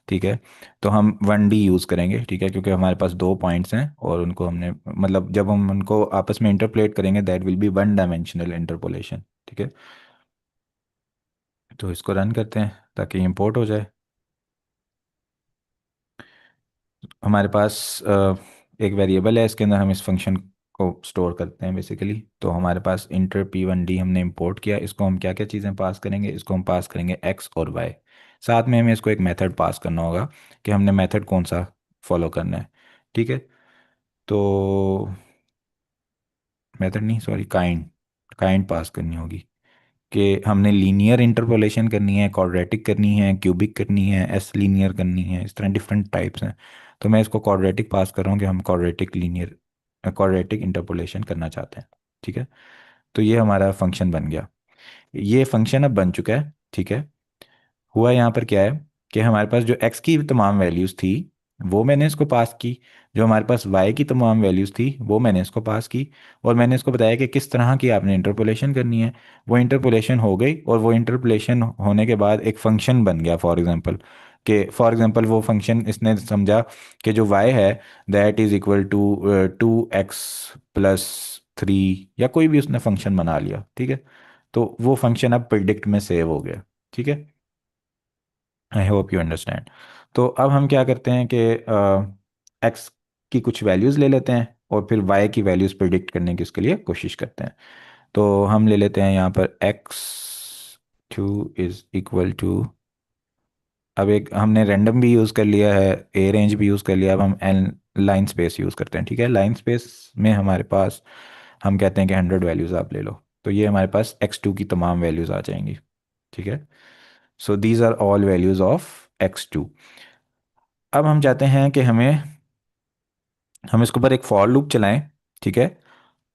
[SPEAKER 2] ठीक है। तो हम 1D यूज़ करेंगे, ठीक है, क्योंकि हमारे पास दो पॉइंट्स हैं और उनको हमने, मतलब जब हम उनको आपस में इंटरपोलेट करेंगे that will B one dimensional interpolation, ठीक है। तो इसको रन करते हैं ताकि इंपोर्ट हो जाए। हमारे पास एक वेरिएबल है, इसके अंदर हम इस फंक्शन को स्टोर करते हैं बेसिकली। तो हमारे पास इंटर P1D हमने इंपोर्ट किया, इसको हम क्या क्या चीज़ें पास करेंगे, इसको हम पास करेंगे एक्स और वाई। साथ में हमें इसको एक मेथड पास करना होगा कि हमने मेथड कौन सा फॉलो करना है, ठीक है। तो मेथड नहीं, सॉरी, काइंड, काइंड पास करनी होगी कि हमने लीनियर इंटरपोलेशन करनी है, क्वाड्रेटिक करनी है, क्यूबिक करनी है, एस लीनियर करनी है, इस तरह डिफरेंट टाइप्स हैं। तो मैं इसको क्वाड्रेटिक पास कर रहा हूँ कि हम क्वाड्रेटिक इंटरपोलेशन करना चाहते हैं, ठीक है। तो ये हमारा फंक्शन बन गया, ये फंक्शन अब बन चुका है, ठीक है। हुआ यहाँ पर क्या है कि हमारे पास जो x की तमाम वैल्यूज़ थी वो मैंने इसको पास की, जो हमारे पास y की तमाम वैल्यूज़ थी वो मैंने इसको पास की, और मैंने इसको बताया कि किस तरह की आपने इंटरपोलेशन करनी है। वो इंटरपोलेशन हो गई, और वो इंटरपोलेशन होने के बाद एक फंक्शन बन गया, फॉर एग्जांपल वो फंक्शन इसने समझा कि जो y है that is equal to 2x plus 3, या कोई भी उसने फंक्शन बना लिया, ठीक है। तो वो फंक्शन अब प्रिडिक्ट में सेव हो गया। ठीक है, आई होप यू अंडरस्टैंड। तो अब हम क्या करते हैं कि एक्स की कुछ वैल्यूज़ ले लेते हैं और फिर वाई की वैल्यूज़ प्रिडिक्ट करने की उसके लिए कोशिश करते हैं। तो हम ले लेते हैं यहाँ पर x2 इज इक्वल टू, अब एक हमने रैंडम भी यूज़ कर लिया है, ए रेंज भी यूज़ कर लिया, अब हम एन लाइन स्पेस यूज़ करते हैं। ठीक है, लाइन स्पेस में हमारे पास हम कहते हैं कि 100 वैल्यूज़ आप ले लो, तो ये हमारे पास x2 की तमाम वैल्यूज़ आ जाएंगी। ठीक है, so these are all values of x2। अब हम चाहते हैं कि हम इसके ऊपर एक फॉर लूप चलाएं। ठीक है,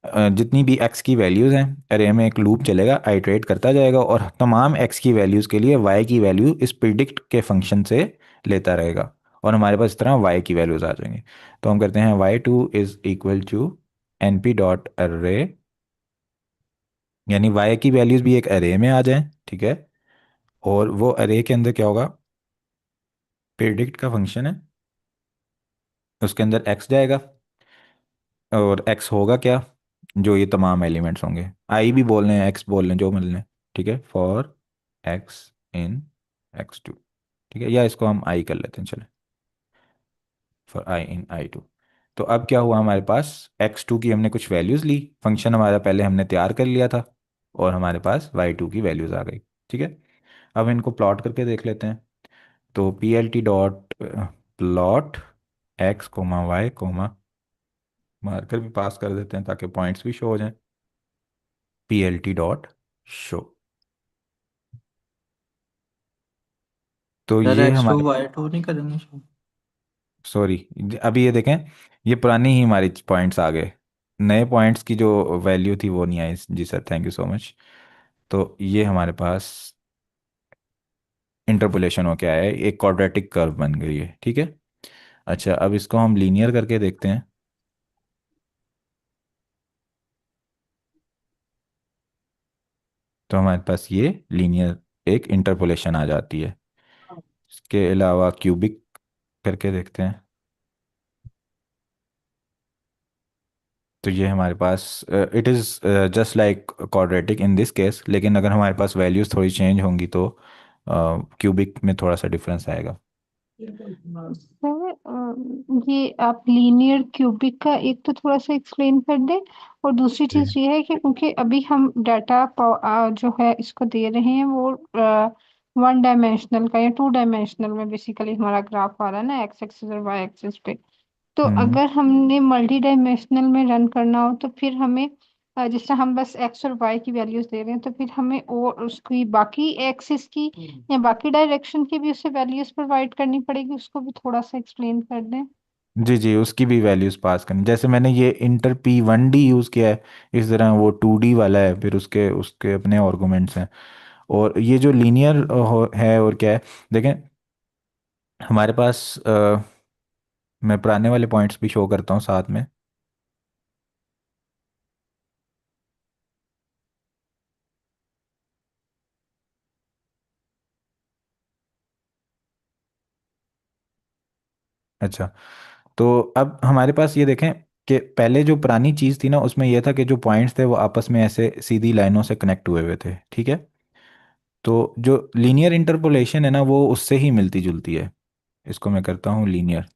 [SPEAKER 2] जितनी भी x की वैल्यूज़ हैं अरे में एक लूप चलेगा, आइटरेट करता जाएगा और तमाम x की वैल्यूज़ के लिए y की वैल्यू इस प्रिडिक्ट के फंक्शन से लेता रहेगा और हमारे पास इस तरह y की वैल्यूज़ आ जाएंगी। तो हम करते हैं y2 is equal to n p dot array, यानी y की वैल्यूज़ भी एक अरे में आ जाएं। ठीक है, और वो अरे के अंदर क्या होगा, प्रिडिक्ट का फंक्शन है, उसके अंदर x जाएगा और x होगा क्या, जो ये तमाम एलिमेंट्स होंगे, आई भी बोल रहे हैं x बोल रहे हैं जो मिल रहे हैं। ठीक है, फॉर x इन x2। ठीक है, या इसको हम आई कर लेते हैं, चले, फॉर आई इन आई2। तो अब क्या हुआ, हमारे पास x2 की हमने कुछ वैल्यूज़ ली, फंक्शन हमारा पहले हमने तैयार कर लिया था और हमारे पास y2 की वैल्यूज़ आ गई। ठीक है, अब इनको प्लॉट करके देख लेते हैं। तो p l t dot plot x comma y comma, marker भी पास कर देते हैं ताकि पॉइंट्स भी शो हो जाएं, P l t dot show. तो
[SPEAKER 4] यार
[SPEAKER 2] ये
[SPEAKER 4] x2
[SPEAKER 2] हमारे,
[SPEAKER 4] y2 नहीं करेंगे show?
[SPEAKER 2] सॉरी, अभी ये देखें, ये पुरानी ही हमारी पॉइंट्स आ गए, नए पॉइंट्स की जो वैल्यू थी वो नहीं आई। जी sir, thank you so much. तो ये हमारे पास इंटरपोलेशन हो के आया है, एक क्वाड्रेटिक कर्व बन गई है। ठीक है, अच्छा अब इसको हम लीनियर करके देखते हैं। तो हमारे पास ये लीनियर एक इंटरपोलेशन आ जाती है। इसके अलावा क्यूबिक करके देखते हैं। तो ये हमारे पास it is just like quadratic in this case, लेकिन अगर हमारे पास वैल्यूज़ थोड़ी चेंज होंगी तो क्यूबिक में थोड़ा सा डिफरेंस आएगा।
[SPEAKER 3] सर ये आप लीनियर क्यूबिक का एक तो थोड़ा सा एक्सप्लेन कर दें, और दूसरी
[SPEAKER 2] जी।
[SPEAKER 3] चीज ये है कि क्योंकि अभी हम डाटा जो है इसको दे रहे हैं वो वन डायमेंशनल का या टू डायमेंशनल में बेसिकली हमारा ग्राफ आ रहा है ना, एक्स एक्सिस और वाई एक्सिस पे। तो
[SPEAKER 2] हम्म।
[SPEAKER 3] अगर हमने मल्टी डायमेंशनल में रन करना हो तो फिर हमें जिस तरह हम बस एक्स और वाई की वैल्यूज दे रहे हैं, तो फिर हमें और उसकी बाकी एक्सिस की या बाकी डायरेक्शन की भी उसे वैल्यूज प्रोवाइड करनी पड़ेगी, उसको भी थोड़ा सा एक्सप्लेन कर दें।
[SPEAKER 2] जी जी, उसकी भी वैल्यूज़ पास करनी, जैसे मैंने ये इंटर पी 1D यूज़ किया है, इस तरह वो 2D वाला है, फिर उसके उसके अपने आर्गूमेंट्स हैं। और ये जो लीनियर है और क्या है, देखें हमारे पास मैं पुराने वाले पॉइंट्स भी शो करता हूँ साथ में। अच्छा, तो अब हमारे पास ये देखें कि पहले जो पुरानी चीज़ थी ना उसमें यह था कि जो पॉइंट्स थे वो आपस में ऐसे सीधी लाइनों से कनेक्ट हुए हुए थे। ठीक है, तो जो लीनियर इंटरपोलेशन है ना वो उससे ही मिलती जुलती है। इसको मैं करता हूँ लीनियर,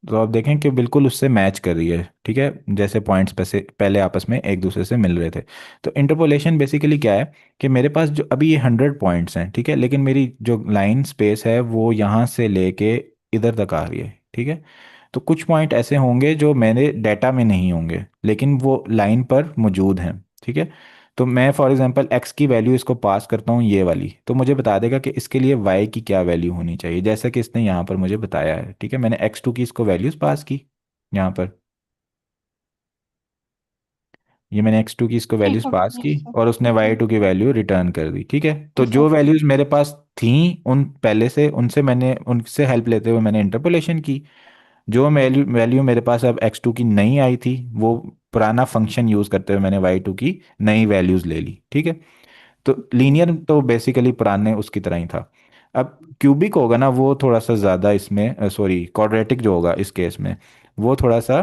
[SPEAKER 2] तो आप देखें कि बिल्कुल उससे मैच कर रही है। ठीक है, जैसे पॉइंट्स पे से पहले आपस में एक दूसरे से मिल रहे थे। तो इंटरपोलेशन बेसिकली क्या है कि मेरे पास जो अभी ये 100 पॉइंट्स हैं, ठीक है, लेकिन मेरी जो लाइन स्पेस है वो यहाँ से लेके इधर तक आ रही है। ठीक है, तो कुछ पॉइंट ऐसे होंगे जो मेरे डाटा में नहीं होंगे लेकिन वो लाइन पर मौजूद हैं। ठीक है, तो मैं फॉर एग्जांपल एक्स की वैल्यू इसको पास करता हूँ ये वाली, तो मुझे बता देगा कि इसके लिए वाई की क्या वैल्यू होनी चाहिए, जैसा कि इसने यहाँ पर मुझे बताया है। ठीक है, मैंने x2 की इसको वैल्यूज पास की यहाँ पर, ये मैंने x2 की इसको
[SPEAKER 3] ठीक
[SPEAKER 2] वैल्यूज
[SPEAKER 3] है,
[SPEAKER 2] पास की
[SPEAKER 3] यस सर।
[SPEAKER 2] और उसने y2 की वैल्यू रिटर्न कर दी। ठीक है, तो
[SPEAKER 3] जी सर।
[SPEAKER 2] जो वैल्यूज मेरे पास थी उन पहले से उनसे मैंने उनसे हेल्प लेते हुए मैंने इंटरपोलेशन की। जो वैल्यू वैल्यू मेरे पास अब x2 की नहीं आई थी वो पुराना फंक्शन यूज करते हुए मैंने y2 की नई वैल्यूज ले ली। ठीक है, तो लीनियर तो बेसिकली पुराने उसकी तरह ही था। अब क्यूबिक होगा ना वो थोड़ा सा ज़्यादा इसमें, सॉरी क्वाड्रेटिक जो होगा इस केस में वो थोड़ा सा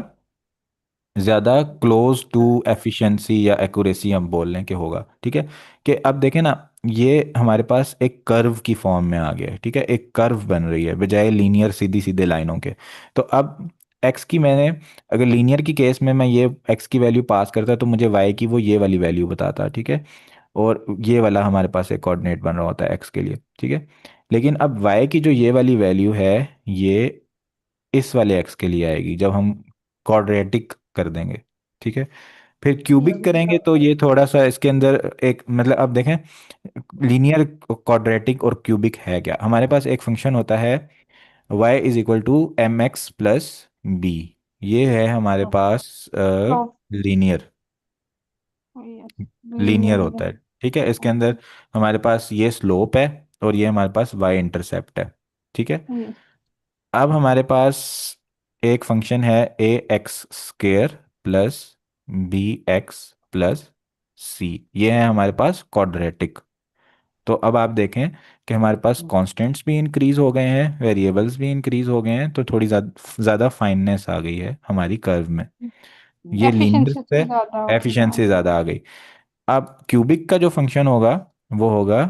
[SPEAKER 2] ज़्यादा क्लोज टू एफिशिएंसी या एक्यूरेसी हम बोल लें कि होगा, ठीक है। कि अब देखें ना, ये हमारे पास एक कर्व की फॉर्म में आ गया है, ठीक है, एक कर्व बन रही है बजाय लीनियर सीधी सीधे लाइनों के। तो अब एक्स की मैंने, अगर लीनियर की केस में मैं ये एक्स की वैल्यू पास करता तो मुझे वाई की वो ये वाली वैल्यू बताता, ठीक है। और ये वाला हमारे पास एक कोऑर्डिनेट बन रहा होता है एक्स के लिए, ठीक है। लेकिन अब वाई की जो ये वाली वैल्यू है, ये इस वाले एक्स के लिए आएगी जब हम क्वाड्रेटिक कर देंगे, ठीक है। फिर क्यूबिक करेंगे तो ये थोड़ा सा इसके अंदर एक, मतलब अब देखें, लीनियर, क्वाड्रेटिक और क्यूबिक है क्या, हमारे पास एक फंक्शन होता है y is equal to m x plus b, ये है हमारे पास
[SPEAKER 3] तो
[SPEAKER 2] लीनियर,
[SPEAKER 3] यस,
[SPEAKER 2] लीनियर
[SPEAKER 3] लीनियर
[SPEAKER 2] होता है, ठीक है। इसके अंदर हमारे पास ये स्लोप है और ये हमारे पास y इंटरसेप्ट है, ठीक है।
[SPEAKER 3] यस।
[SPEAKER 2] अब हमारे पास एक फंक्शन है a x square plus b x plus c, ये है हमारे पास क्वाड्रेटिक। तो अब आप देखें कि हमारे पास कॉन्स्टेंट्स भी इंक्रीज हो गए हैं, वेरिएबल्स भी इंक्रीज हो गए हैं, तो थोड़ी ज़्यादा फाइननेस आ गई है हमारी कर्व में, ये लीनियर
[SPEAKER 3] एफिशिएंसी
[SPEAKER 2] से
[SPEAKER 3] तो ज्यादा होगी, हाँ।
[SPEAKER 2] एफिशिएंसी ज़्यादा आ गई। अब क्यूबिक का जो फंक्शन होगा वो होगा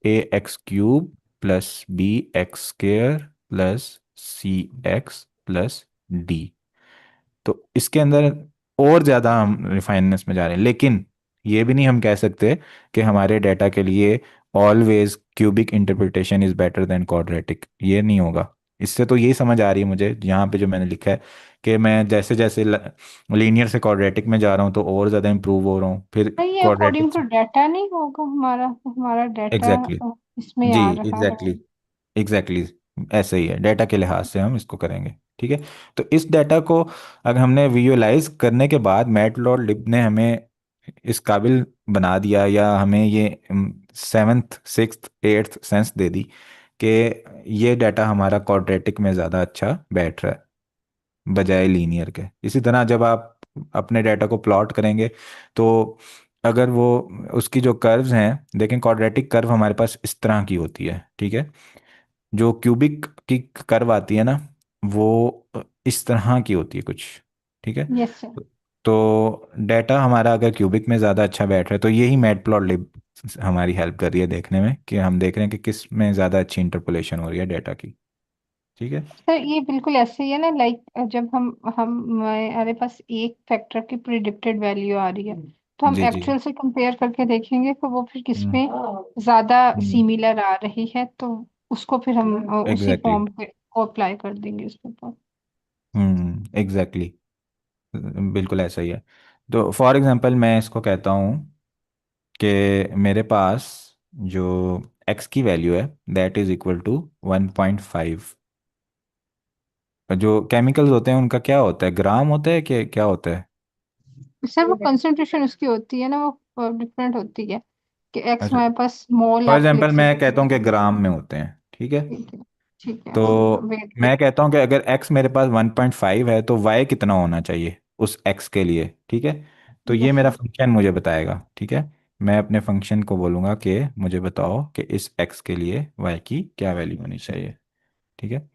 [SPEAKER 2] a x cube plus b x square plus c x plus d. तो इसके अंदर और ज़्यादा हम रिफाइननेस में जा रहे हैं, लेकिन ये भी नहीं हम कह सकते कि हमारे डाटा के लिए always cubic interpretation is better than quadratic, ये नहीं होगा। इससे तो यही समझ आ रही है मुझे यहाँ पे जो मैंने लिखा है कि मैं जैसे जैसे लीनियर से क्वाड्रेटिक में जा रहा हूँ तो और ज़्यादा इंप्रूव हो रहा हूँ, फिर
[SPEAKER 3] नहीं, ये
[SPEAKER 2] क्वाड्रेटिक
[SPEAKER 3] अकॉर्डिंग टू
[SPEAKER 2] से।
[SPEAKER 3] डाटा नहीं होगा हमारा, हमारा डाटा
[SPEAKER 2] एग्जैक्टली,
[SPEAKER 3] इसमें
[SPEAKER 2] जी,
[SPEAKER 3] आ रहा है।
[SPEAKER 2] एग्जैक्टली, एग्जैक्टली, ऐसे ही है, डाटा के लिहाज से हम इसको करेंगे, ठीक है। तो इस डाटा को अगर हमने विजुअलाइज करने के बाद मैटप्लॉटलिब ने हमें इस काबिल बना दिया, या हमें ये seventh sixth eighth sense they दी कि ये डाटा हमारा क्वाड्रेटिक में ज़्यादा अच्छा बैठ रहा है बजाय लीनियर के। इसी तरह जब आप अपने डाटा को प्लॉट करेंगे तो अगर वो, उसकी जो कर्व्स हैं, देखें क्वाड्रेटिक कर्व हमारे पास इस तरह की होती है, ठीक है। जो क्यूबिक की कर्व आती है ना, वो इस तरह की होती है कुछ, ठीक है।
[SPEAKER 3] Yes sir.
[SPEAKER 2] तो डाटा हमारा अगर क्यूबिक में ज़्यादा अच्छा बैठ रहा है तो यही मैटप्लॉटलिब हमारी हेल्प कर रही है देखने में कि हम देख रहे हैं कि किस में ज़्यादा अच्छी इंटरपोलेशन हो रही है डाटा की, ठीक है।
[SPEAKER 3] सर ये बिल्कुल ऐसे ही है ना, लाइक जब हमारे पास एक फैक्टर की प्रिडिक्टेड वैल्यू आ रही है, तो हम
[SPEAKER 2] जी जी।
[SPEAKER 3] एक्चुअल से कंपेयर करके देखेंगे तो वो फिर
[SPEAKER 2] हम्म
[SPEAKER 3] किसमें ज्यादा
[SPEAKER 2] हम्म
[SPEAKER 3] सिमिलर आ रही है, तो उसको फिर हम उसी
[SPEAKER 2] एग्जैक्टली।
[SPEAKER 3] फॉर्म पे को अप्लाई कर देंगे उसके ऊपर।
[SPEAKER 2] एग्जैक्टली, बिल्कुल ऐसा ही है। तो फॉर एग्जांपल मैं इसको कहता हूँ कि मेरे पास जो एक्स की वैल्यू है दैट इज इक्वल टू 1.5। जो केमिकल्स होते हैं उनका क्या होता है, ग्राम होता है कि क्या होता है?
[SPEAKER 3] सर वो कंसंट्रेशन उसकी होती है ना, वो डिफरेंट होती है, कि एक्स
[SPEAKER 2] अच्छा,
[SPEAKER 3] हमारे पास मोल
[SPEAKER 2] फॉर
[SPEAKER 3] आप लिख
[SPEAKER 2] एग्जांपल मैं
[SPEAKER 3] सकते
[SPEAKER 2] कहता हूँ कि
[SPEAKER 3] हैं।
[SPEAKER 2] ग्राम में होते हैं, ठीक है।
[SPEAKER 3] ठीक है, ठीक है,
[SPEAKER 2] तो
[SPEAKER 3] वेट
[SPEAKER 2] मैं
[SPEAKER 3] वेट।
[SPEAKER 2] कहता हूँ कि अगर x मेरे पास 1.5 है तो y कितना होना चाहिए उस x के लिए, ठीक है। तो ये
[SPEAKER 3] यस
[SPEAKER 2] मेरा
[SPEAKER 3] सर।
[SPEAKER 2] फंक्शन मुझे बताएगा, ठीक है। मैं अपने फंक्शन को बोलूँगा कि मुझे बताओ कि इस x के लिए y की क्या वैल्यू होनी चाहिए, ठीक है।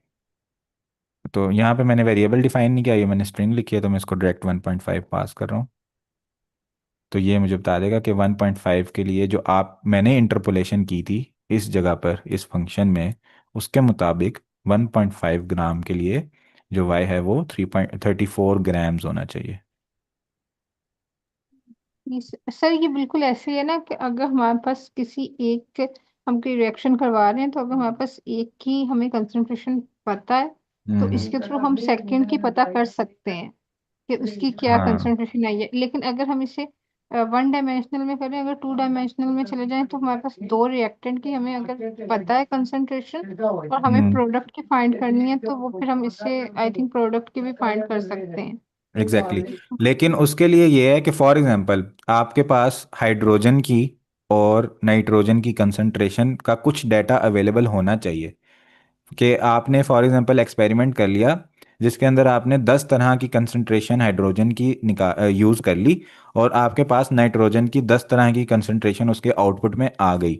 [SPEAKER 2] तो यहाँ पे मैंने वेरिएबल डिफाइन नहीं किया, ये मैंने स्ट्रिंग लिखी है, तो मैं इसको डायरेक्ट 1.5 पास कर रहा हूँ। तो ये मुझे बता देगा कि 1.5 के लिए जो आप मैंने इंटरपोलेशन की थी इस जगह पर इस फंक्शन में, उसके मुताबिक 1.5 ग्राम के लिए जो y है वो 3.34 ग्राम्स होना चाहिए।
[SPEAKER 3] सर ये बिल्कुल ऐसे ही है ना, कि अगर हमारे पास किसी एक, हम कोई रिएक्शन करवा रहे हैं, तो अगर हमारे पास एक की हमें कंसंट्रेशन पता है, तो
[SPEAKER 2] हम्म।
[SPEAKER 3] इसके थ्रू हम सेकंड की पता कर सकते हैं कि उसकी क्या
[SPEAKER 2] हाँ,
[SPEAKER 3] कंसंट्रेशन आई है। लेकिन अगर हम इसे वन डायमेंशनल में करें, अगर टू डायमेंशनल में चले जाएं, तो हमारे पास दो रिएक्टेंट की हमें अगर पता है कंसंट्रेशन, और हमें
[SPEAKER 2] हम्म,
[SPEAKER 3] प्रोडक्ट की फाइंड करनी है, तो वो फिर हम इससे आई थिंक प्रोडक्ट की भी फाइंड कर सकते हैं।
[SPEAKER 2] एग्जैक्टली, लेकिन उसके लिए ये है कि फॉर एग्जांपल आपके पास हाइड्रोजन की और नाइट्रोजन की कंसंट्रेशन का कुछ डाटा अवेलेबल होना चाहिए। कि आपने फॉर एग्जांपल एक्सपेरिमेंट कर लिया जिसके अंदर आपने 10 तरह की कंसंट्रेशन हाइड्रोजन की यूज़ कर ली, और आपके पास नाइट्रोजन की 10 तरह की कंसंट्रेशन उसके आउटपुट में आ गई,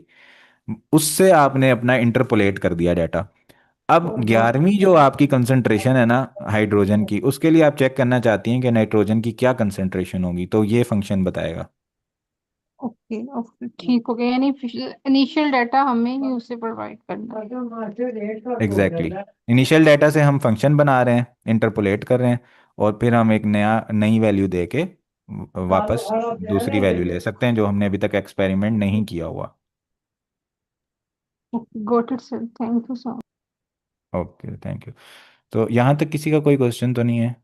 [SPEAKER 2] उससे आपने अपना इंटरपोलेट कर दिया डाटा। अब 11वीं जो आपकी कंसंट्रेशन है ना हाइड्रोजन की, उसके लिए आप चेक करना चाहती हैं कि नाइट्रोजन की क्या कंसंट्रेशन होगी, तो ये फंक्शन बताएगा।
[SPEAKER 3] ओके ओके, ठीक हो गया। यानी इनिशियल डाटा हमें ही उसे प्रोवाइड करना है।
[SPEAKER 2] एग्जैक्टली, इनिशियल डाटा से हम फंक्शन बना रहे हैं, इंटरपोलेट कर रहे हैं, और फिर हम एक नई वैल्यू दे के वापस दूसरी वैल्यू ले सकते हैं जो हमने अभी तक एक्सपेरिमेंट नहीं किया हुआ।
[SPEAKER 3] Got it sir, thank you so much.
[SPEAKER 2] Okay, thank you. तो यहाँ तक किसी का कोई क्वेश्चन तो नहीं है?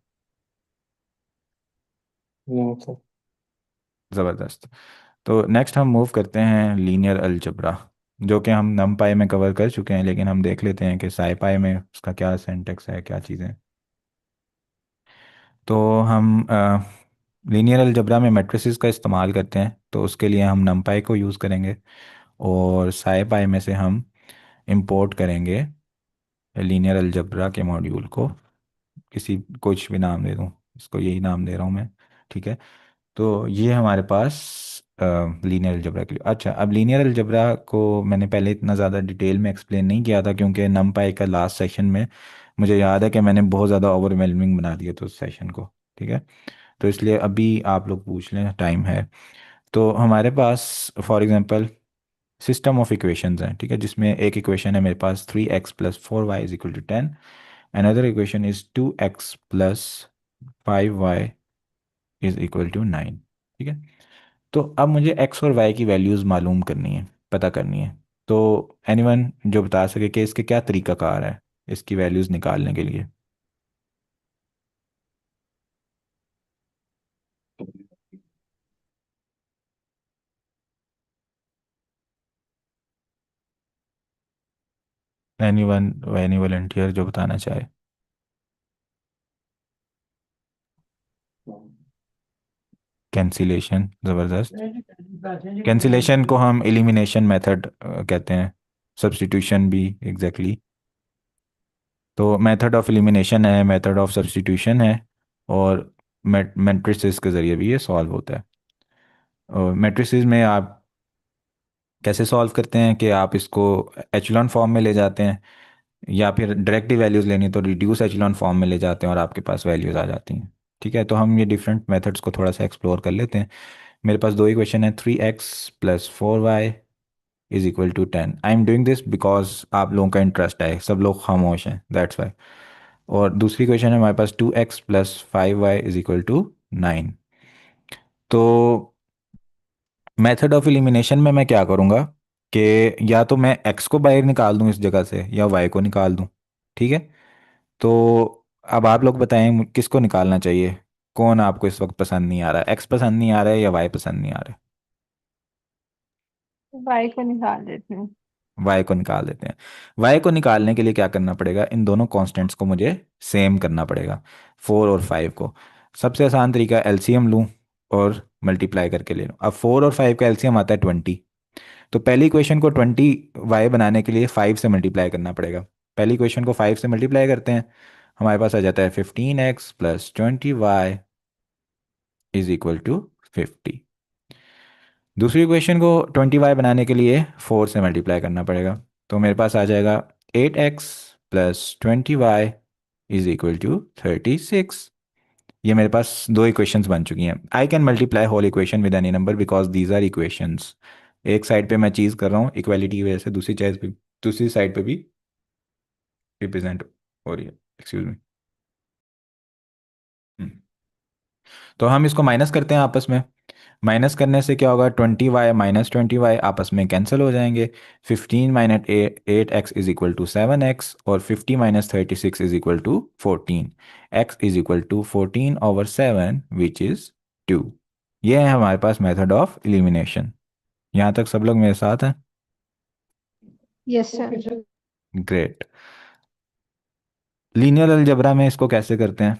[SPEAKER 4] No sir.
[SPEAKER 2] ज़बरदस्त। तो नेक्स्ट हम मूव करते हैं लीनियर अलजब्रा, जो कि हम नमपाई में कवर कर चुके हैं, लेकिन हम देख लेते हैं कि साईपाई में उसका क्या सिंटेक्स है, क्या चीज़ें। तो हम लीनियर अलजब्रा में मैट्रिसेस का इस्तेमाल करते हैं, तो उसके लिए हम नमपाई को यूज़ करेंगे, और साईपाई में से हम इंपोर्ट करेंगे लीनियर अलजब्रा के मॉड्यूल को। किसी कुछ भी नाम दे दूँ, इसको यही नाम दे रहा हूँ मैं, ठीक है। तो ये हमारे पास लीनियर अलजब्रा के लिए। अच्छा, अब लीनियर अलजब्रा को मैंने पहले इतना ज़्यादा डिटेल में एक्सप्लेन नहीं किया था, क्योंकि नमपाई का लास्ट सेशन में मुझे याद है कि मैंने बहुत ज़्यादा ओवरवेलमिंग बना दिया था उस सेशन को, ठीक है। तो इसलिए अभी आप लोग पूछ लें, टाइम है। तो हमारे पास for example system of equations हैं, ठीक है, जिसमें एक इक्वेशन है मेरे पास 3x + 4y is equal to 10, another equation is 2x + 5y is equal to 9, ठीक है। तो अब मुझे एक्स और वाई की वैल्यूज़ मालूम करनी है, पता करनी है। तो एनीवन जो बता सके कि इसके क्या तरीकाकार है इसकी वैल्यूज़ निकालने के लिए? एनीवन, एनी वॉलंटियर जो बताना चाहे। कैंसिलेशन, ज़बरदस्त। कैंसिलेशन को हम एलिमिनेशन मेथड कहते हैं, सब्स्टिट्यूशन भी, एग्जैक्टली exactly। तो मेथड ऑफ एलिमिनेशन है, मेथड ऑफ सब्स्टिट्यूशन है, और मैट्रिसेस के ज़रिए भी ये सॉल्व होता है। और मैट्रिसेस में आप कैसे सॉल्व करते हैं कि आप इसको एचलॉन फॉर्म में ले जाते हैं, या फिर डायरेक्ट वैल्यूज़ लेनी तो रिड्यूस एचलॉन फॉर्म में ले जाते हैं और आपके पास वैल्यूज़ आ जाती हैं, ठीक है। तो हम ये डिफरेंट मेथड्स को थोड़ा सा एक्सप्लोर कर लेते हैं। मेरे पास दो इक्वेशन है, 3x + 4y is equal to 10। I am doing this because आप लोगों का इंटरेस्ट है, सब लोग खामोश हैं, दैट्स वाई। और दूसरी क्वेश्चन है हमारे पास 2x + 5y is equal to 9। तो मेथड ऑफ एलिमिनेशन में मैं क्या करूँगा कि या तो मैं x को बाहर निकाल दूँ इस जगह से, या y को निकाल दूँ, ठीक है। तो अब आप लोग बताएं किसको निकालना चाहिए, कौन आपको इस वक्त पसंद नहीं आ रहा है, x पसंद नहीं आ रहा है या y पसंद नहीं आ रहा है?
[SPEAKER 3] वाई को निकाल देते हैं।
[SPEAKER 2] y को निकाल देते हैं। y को निकालने के लिए क्या करना पड़ेगा, इन दोनों कांस्टेंट्स को मुझे सेम करना पड़ेगा, 4 और 5 को। सबसे आसान तरीका एलसीएम लूँ और मल्टीप्लाई करके ले लूँ। अब 4 और 5 का एलसीएम आता है 20। तो पहली इक्वेशन को 20y बनाने के लिए 5 से मल्टीप्लाई करना पड़ेगा। पहली इक्वेशन को 5 से मल्टीप्लाई करते हैं, हमारे पास आ जाता है 15x + 20y is equal to 50। दूसरी इक्वेशन को 20y बनाने के लिए 4 से मल्टीप्लाई करना पड़ेगा, तो मेरे पास आ जाएगा 8x + 20y is equal to 36। ये मेरे पास दो इक्वेशंस बन चुकी हैं। I can multiply whole equation with any number because these are equations. एक साइड पे मैं चीज़ कर रहा हूँ इक्वालिटी की वजह से, दूसरी साइड पे भी रिप्रेजेंट हो रही है, एक्सक्यूज मी। तो हम इसको माइनस करते हैं आपस में। माइनस करने से क्या होगा, 20y - 20y आपस में कैंसिल हो जाएंगे। 15 - 8x is equal to 7x, और 50 - 36 is equal to 14। x is equal to 14/7 which is 2। ये है हमारे पास मेथड ऑफ एलिमिनेशन। यहाँ तक सब लोग मेरे साथ हैं?
[SPEAKER 3] Yes sir.
[SPEAKER 2] Great. Linear algebra में इसको कैसे करते हैं?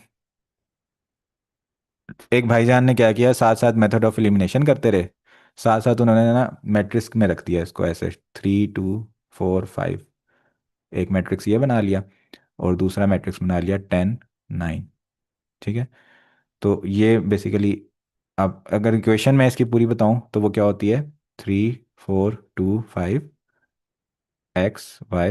[SPEAKER 2] एक भाईजान ने क्या किया, साथ साथ मेथड ऑफ एलिमिनेशन करते रहे, साथ साथ उन्होंने ना मैट्रिक्स में रख दिया इसको ऐसे, 3 2 4 5। एक मैट्रिक्स ये बना लिया, और दूसरा मैट्रिक्स बना लिया 10 9, ठीक है। तो ये बेसिकली, अब अगर इक्वेशन में इसकी पूरी बताऊं तो वो क्या होती है, 3 4 2 5 x y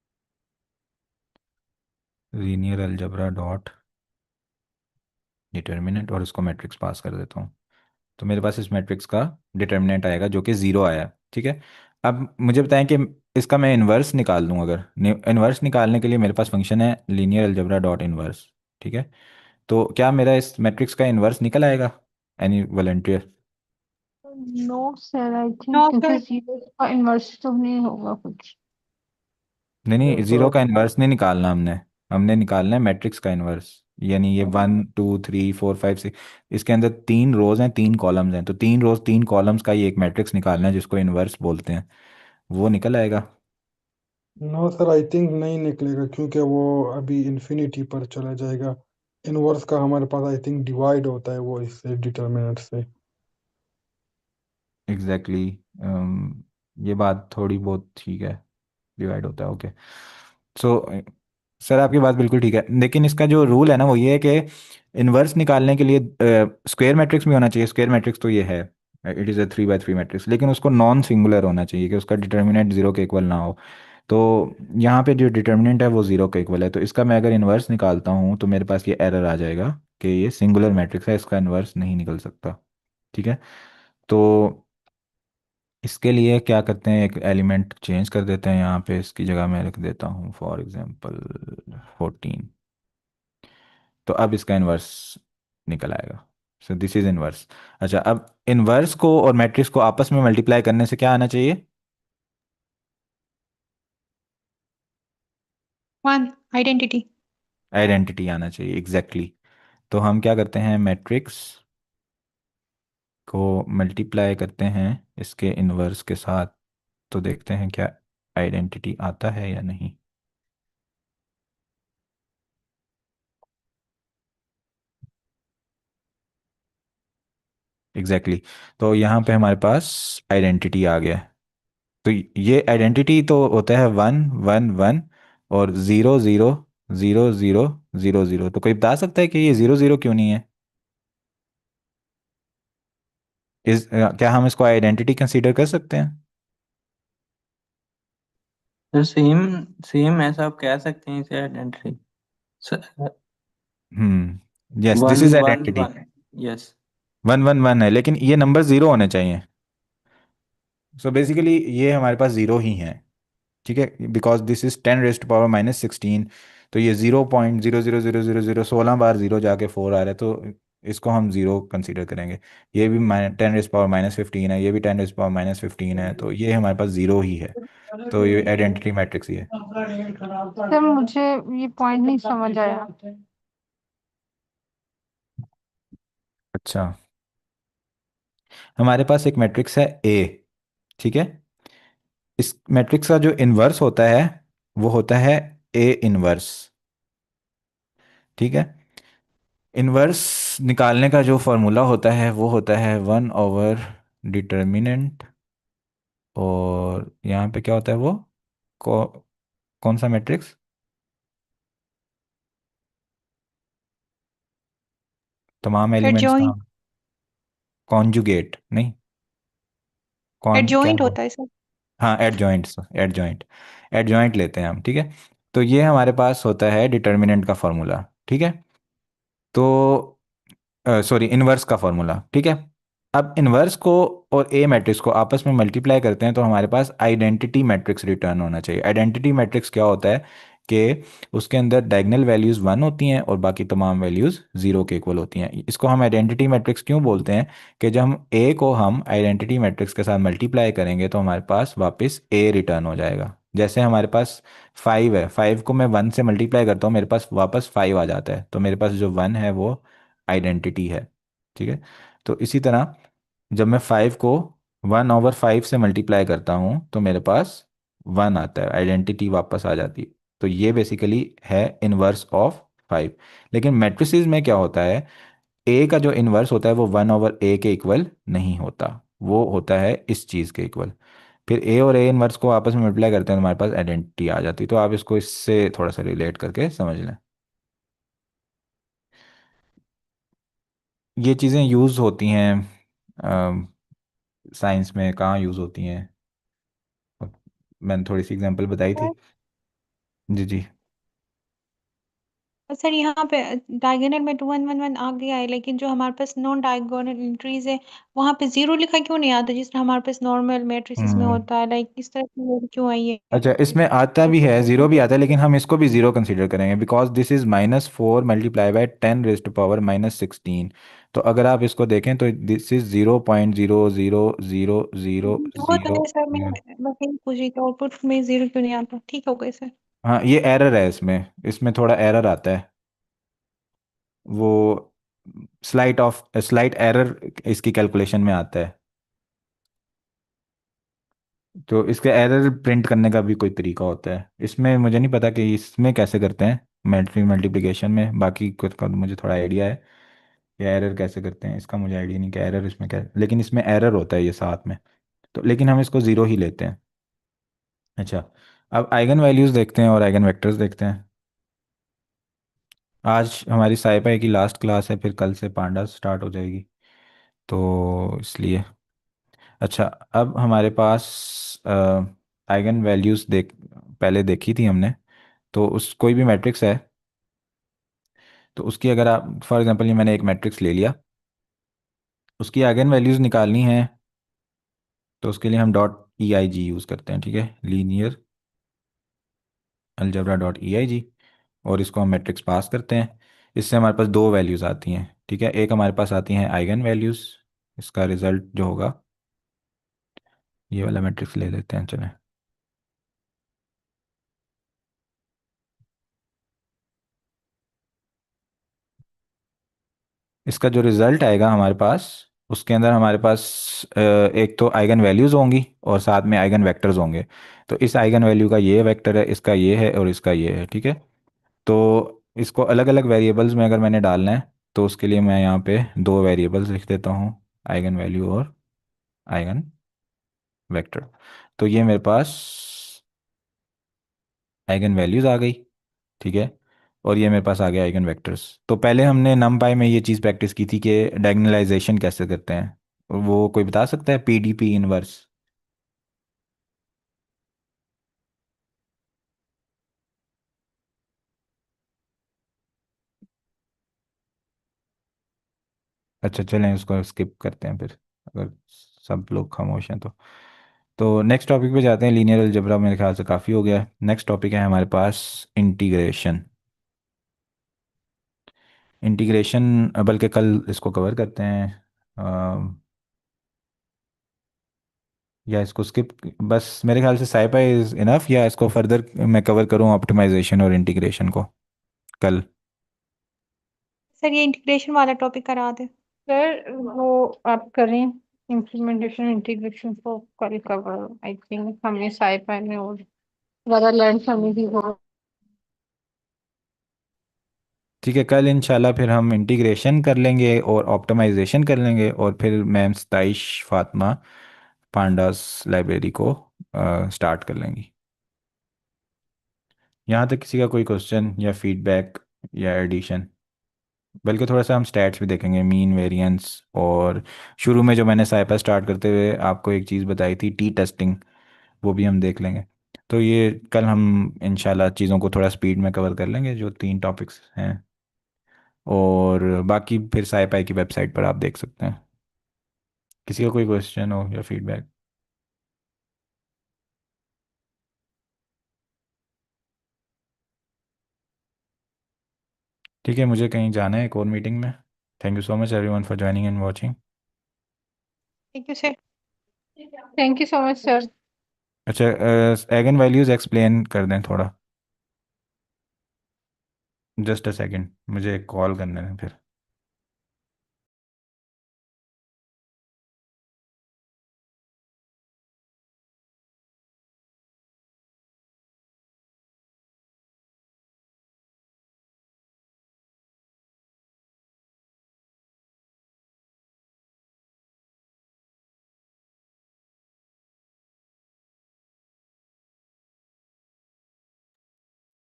[SPEAKER 2] linear algebra dot determinant, और इसको मैट्रिक्स पास कर देता हूँ। तो मेरे पास इस मैट्रिक्स का डिटर्मिनेंट आएगा जो कि ज़ीरो आया। ठीक है। अब मुझे बताएं कि इसका मैं इन्वर्स निकाल दूं। अगर इन्वर्स निकालने के लिए मेरे पास फंक्शन है लीनियर अलजेब्रा डॉट इन्वर्स। ठीक है। तो क्या मेरा इस मैट्रिक्स का इन्वर्स निकल आएगा? Any volunteer?
[SPEAKER 3] No sir, I think
[SPEAKER 5] no
[SPEAKER 3] क्योंकि
[SPEAKER 5] सर।
[SPEAKER 3] जीरो का इन्वर्स तो नहीं होगा कुछ।
[SPEAKER 2] नहीं नहीं, ज़ीरो का इन्वर्स नहीं निकालना हमने। हमने निकालना है मैट्रिक्स का इन्वर्स। यानी ये 1 2 3 4 5 6, इसके अंदर 3 रोज हैं 3 कॉलम्स हैं, तो 3 रोज 3 कॉलम्स का ही एक मैट्रिक्स निकालना है जिसको इन्वर्स बोलते हैं। वो निकल आएगा।
[SPEAKER 6] नो सर, आई थिंक नहीं निकलेगा क्योंकि वो अभी इन्फिनिटी पर चला जाएगा। इनवर्स का हमारे पास आई थिंक डिवाइड होता है वो इससे डिटर्मिनेंट से।
[SPEAKER 2] एग्जैक्टली exactly, ये बात थोड़ी बहुत ठीक है। डिवाइड होता है, ओके। सो सर आपकी बात बिल्कुल ठीक है, लेकिन इसका जो रूल है ना वो ये है कि इन्वर्स निकालने के लिए स्क्वायर मैट्रिक्स में होना चाहिए। स्क्वायर मैट्रिक्स तो ये है, it is a 3 by 3 matrix, लेकिन उसको नॉन सिंगुलर होना चाहिए कि उसका डिटर्मिनेंट जीरो के इक्वल ना हो। तो यहाँ पे जो डिटर्मिनेंट है वो जीरो के इक्वल है, तो इसका मैं अगर इन्वर्स निकालता हूँ तो मेरे पास ये एरर आ जाएगा कि ये सिंगुलर मैट्रिक्स है, इसका इन्वर्स नहीं निकल सकता। ठीक है। तो इसके लिए क्या करते हैं, एक एलिमेंट चेंज कर देते हैं यहाँ पे, इसकी जगह मैं रख देता हूँ फॉर एग्जांपल 14। तो अब इसका इन्वर्स निकल आएगा। सो दिस इज इन्वर्स। अच्छा, अब इन्वर्स को और मैट्रिक्स को आपस में मल्टीप्लाई करने से क्या आना चाहिए?
[SPEAKER 5] One, identity.
[SPEAKER 2] आइडेंटिटी आना चाहिए, एग्जैक्टली exactly। तो हम क्या करते हैं, मैट्रिक्स को मल्टीप्लाई करते हैं इसके इन्वर्स के साथ, तो देखते हैं क्या आइडेंटिटी आता है या नहीं। Exactly exactly। तो यहाँ पे हमारे पास आइडेंटिटी आ गया है। तो ये आइडेंटिटी तो होता है 1 1 1 और 0 0 0 0 0। तो कोई बता सकता है कि ये 0 0 क्यों नहीं है? क्या हम इसको आइडेंटिटी कंसीडर कर सकते हैं?
[SPEAKER 4] तो सेम सेम ऐसा आप कह सकते हैं इसे identity.
[SPEAKER 2] Yes, this
[SPEAKER 4] one
[SPEAKER 2] is
[SPEAKER 4] one
[SPEAKER 2] identity.
[SPEAKER 4] One. Yes.
[SPEAKER 2] 1 1 1 है, लेकिन ये नंबर जीरो होने चाहिए। सो बेसिकली ये हमारे पास जीरो ही है। ठीक है, बिकॉज दिस इज 10⁻⁻16। तो ये 0.00000 16 बार जीरो जाके 4 आ रहा है, तो इसको हम जीरो कंसीडर करेंगे। ये भी 10⁻⁻15 है, ये भी 10⁻⁻15 है, तो ये हमारे पास जीरो ही है। तो ये आइडेंटिटी मैट्रिक्स ही है।
[SPEAKER 3] सर मुझे ये पॉइंट नहीं समझ आया।
[SPEAKER 2] अच्छा, हमारे पास एक मैट्रिक्स है ए। ठीक है। इस मैट्रिक्स का जो इन्वर्स होता है वो होता है ए इन्वर्स। ठीक है। इन्वर्स निकालने का जो फॉर्मूला होता है वो होता है 1/डिटर्मिनेंट। और यहाँ पे क्या होता है वो, कौ, कौन सा मैट्रिक्स? तमाम एलिमेंट्स का
[SPEAKER 5] एडजॉइंट।
[SPEAKER 2] कॉन्जुगेट नहीं, कौन क्या
[SPEAKER 5] एडजॉइंट
[SPEAKER 2] बोल,
[SPEAKER 5] होता है सर।
[SPEAKER 2] हाँ एडजॉइंट। एडजॉइंट, एडजॉइंट लेते हैं हम। ठीक है। तो ये हमारे पास होता है डिटर्मिनेंट का फॉर्मूला। ठीक है। तो सॉरी, इनवर्स का फॉर्मूला। ठीक है। अब इनवर्स को और ए मैट्रिक्स को आपस में मल्टीप्लाई करते हैं तो हमारे पास आइडेंटिटी मैट्रिक्स रिटर्न होना चाहिए। आइडेंटिटी मैट्रिक्स क्या होता है कि उसके अंदर डायगोनल वैल्यूज 1 होती हैं और बाकी तमाम वैल्यूज जीरो के इक्वल होती हैं। इसको हम आइडेंटिटी मैट्रिक्स क्यों बोलते हैं कि जब हम ए को हम आइडेंटिटी मैट्रिक्स के साथ मल्टीप्लाई करेंगे तो हमारे पास वापस ए रिटर्न हो जाएगा। जैसे हमारे पास 5 है, 5 को मैं 1 से मल्टीप्लाई करता हूँ, मेरे पास वापस 5 आ जाता है, तो मेरे पास जो 1 है वो आइडेंटिटी है। ठीक है। तो इसी तरह जब मैं 5 को 1/5 से मल्टीप्लाई करता हूँ तो मेरे पास 1 आता है, आइडेंटिटी वापस आ जाती है। तो ये बेसिकली है इनवर्स ऑफ 5। लेकिन मैट्रिसेस में क्या होता है, ए का जो इनवर्स होता है वो 1/a के इक्वल नहीं होता, वो होता है इस चीज़ के इक्वल। फिर ए और ए इनवर्स को आपस में मल्टीप्लाई करते हैं तो हमारे पास आइडेंटिटी आ जाती है। तो आप इसको इससे थोड़ा सा रिलेट करके समझ लें। ये चीज़ें यूज़ होती हैं साइंस में, कहाँ यूज़ होती हैं? मैंने थोड़ी सी एग्जांपल बताई थी। जी जी।
[SPEAKER 5] सर यहाँ पे डायगोनल में 2 1 1 1 आ गया है, लेकिन जो हमारे पास नॉन डायगोनल एंट्रीज है वहां पे जीरो लिखा क्यों नहीं आता, जिस तरह हमारे पास नॉर्मल मैट्रिसेस में
[SPEAKER 2] हम्म
[SPEAKER 5] होता है? लाइक इस तरह की error क्यों आई है?
[SPEAKER 2] अच्छा, इसमें आता भी है, जीरो भी आता है, लेकिन हम इसको भी जीरो कंसीडर करेंगे बिकॉज दिस इज -4 × 10⁻⁻16। तो अगर आप इसको देखें तो दिस इज 0.000000।
[SPEAKER 5] वो तो है सर, मैं बस यही पूछ रही थी आउटपुट में जीरो क्यों नहीं आता। ठीक हो गए सर।
[SPEAKER 2] हाँ, ये एरर है, इसमें इसमें थोड़ा एरर आता है। वो स्लाइट एरर इसकी कैलकुलेशन में आता है। तो इसके एरर प्रिंट करने का भी कोई तरीका होता है, इसमें मुझे नहीं पता कि इसमें कैसे करते हैं मैट्रिक मल्टीप्लिकेशन में। बाकी कुछ का मुझे थोड़ा आइडिया है कि एरर कैसे करते हैं, इसका मुझे आइडिया नहीं कि एरर इसमें क्या, लेकिन इसमें एरर होता है ये साथ में। तो लेकिन हम इसको ज़ीरो ही लेते हैं। अच्छा, अब आइगन वैल्यूज़ देखते हैं और आइगन वेक्टर्स देखते हैं। आज हमारी साइपाई की लास्ट क्लास है, फिर कल से पांडा स्टार्ट हो जाएगी, तो इसलिए। अच्छा, अब हमारे पास आइगन वैल्यूज़ पहले देखी थी हमने। तो उस कोई भी मैट्रिक्स है, तो उसकी अगर आप फॉर एग्जांपल ये मैंने एक मैट्रिक्स ले लिया, उसकी आइगन वैल्यूज़ निकालनी है, तो उसके लिए हम .eig यूज़ करते हैं, ठीक है, लीनियर अलजेब्रा .eig। और इसको हम मैट्रिक्स पास करते हैं। इससे हमारे पास दो वैल्यूज़ आती हैं, ठीक है। एक हमारे पास आती हैं आइगन वैल्यूज़, इसका रिजल्ट जो होगा, ये वाला मैट्रिक्स ले लेते हैं, चलें। इसका जो रिजल्ट आएगा हमारे पास, उसके अंदर हमारे पास एक तो आइगन वैल्यूज़ होंगी और साथ में आइगन वेक्टर्स होंगे। तो इस आइगन वैल्यू का ये वेक्टर है, इसका ये है और इसका ये है, ठीक है। तो इसको अलग अलग वेरिएबल्स में अगर मैंने डालना है, तो उसके लिए मैं यहाँ पे दो वेरिएबल्स लिख देता हूँ, आइगन वैल्यू और आइगन वेक्टर। तो ये मेरे पास आइगन वैल्यूज़ आ गई, ठीक है। और ये मेरे पास आ गया आइगन वेक्टर्स। तो पहले हमने नमपाई में ये चीज़ प्रैक्टिस की थी कि डायगोनलाइजेशन कैसे करते हैं, वो कोई बता सकता है, पीडीपी इनवर्स? अच्छा, चलें उसको स्किप करते हैं फिर, अगर सब लोग खामोश हैं तो नेक्स्ट टॉपिक पे जाते हैं। लीनियर अलजेब्रा मेरे ख्याल से काफ़ी हो गया। नेक्स्ट टॉपिक है हमारे पास इंटीग्रेशन। इंटीग्रेशन बल्कि कल इसको कवर करते हैं, या इसको स्किप, बस मेरे ख्याल से साइपाई इज इनफ, या इसको फर्दर मैं कवर करूं ऑप्टिमाइजेशन और इंटीग्रेशन को कल?
[SPEAKER 5] सर ये इंटीग्रेशन वाला टॉपिक करा दे।
[SPEAKER 3] सर वो आप करें इम्प्लीमेंटेशन इंटीग्रेशन को कल कवर। आई थिंक हमें साइपाई में और ज़्यादा लर्न करने की जरूरत।
[SPEAKER 2] ठीक है, कल इंशाल्लाह फिर हम इंटीग्रेशन कर लेंगे और ऑप्टिमाइजेशन कर लेंगे, और फिर मैम सताइश फातिमा पांडास लाइब्रेरी को स्टार्ट कर लेंगी। यहाँ तक किसी का कोई क्वेश्चन या फीडबैक या एडिशन? बल्कि थोड़ा सा हम स्टैट्स भी देखेंगे, मीन वेरिएंस। और शुरू में जो मैंने साइपा स्टार्ट करते हुए आपको एक चीज़ बताई थी, टी टेस्टिंग, वो भी हम देख लेंगे। तो ये कल हम इंशाल्लाह चीज़ों को थोड़ा स्पीड में कवर कर लेंगे, जो तीन टॉपिक्स हैं। और बाकी फिर साइपाई की वेबसाइट पर आप देख सकते हैं। किसी का कोई क्वेश्चन हो या फीडबैक? ठीक है, मुझे कहीं जाना है एक और मीटिंग में। Thank you so much everyone for joining and watching.
[SPEAKER 5] Thank you sir.
[SPEAKER 3] Thank you so much sir.
[SPEAKER 2] अच्छा, एगन वैल्यूज़ एक्सप्लेन कर दें थोड़ा, जस्ट अ सेकंड, मुझे एक कॉल करने दें फिर।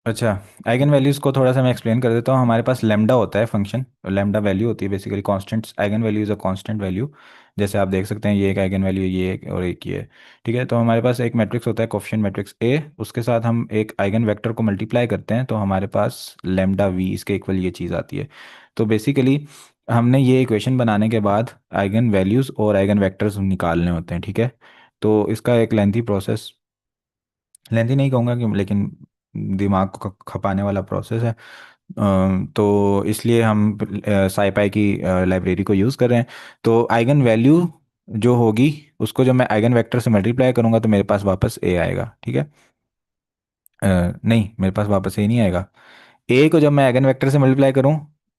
[SPEAKER 2] अच्छा, आइगन वैल्यूज़ को थोड़ा सा मैं एक्सप्लेन कर देता हूँ। हमारे पास लेमडा होता है फंक्शन, लेमडा वैल्यू होती है basically constant. Eigen value is a constant value. जैसे आप देख सकते हैं ये एक आइगन वैल्यू है, ये एक और एक ये है। ठीक है, तो हमारे पास एक मैट्रिक्स होता है कोफिशिएंट मैट्रिक्स ए, उसके साथ हम एक आइगन वेक्टर को मल्टीप्लाई करते हैं तो हमारे पास लेमडा वी इसके इक्वल ये चीज़ आती है। तो बेसिकली हमने ये इक्वेशन बनाने के बाद आइगन वैल्यूज़ और आइगन वेक्टर्स निकालने होते हैं। ठीक है, तो इसका एक लेंथी प्रोसेस, लेंथी नहीं कहूँगा कि, लेकिन दिमाग को खपाने वाला प्रोसेस है। तो इसलिए हम साईपाई की लाइब्रेरी को यूज़ कर रहे हैं। तो आइगन वैल्यू जो होगी उसको जब मैं आइगन वेक्टर से मल्टीप्लाई करूँगा तो मेरे पास वापस ए आएगा। ठीक है, नहीं, मेरे पास वापस ए नहीं आएगा। ए को जब मैं आइगन वेक्टर से मल्टीप्लाई करूँ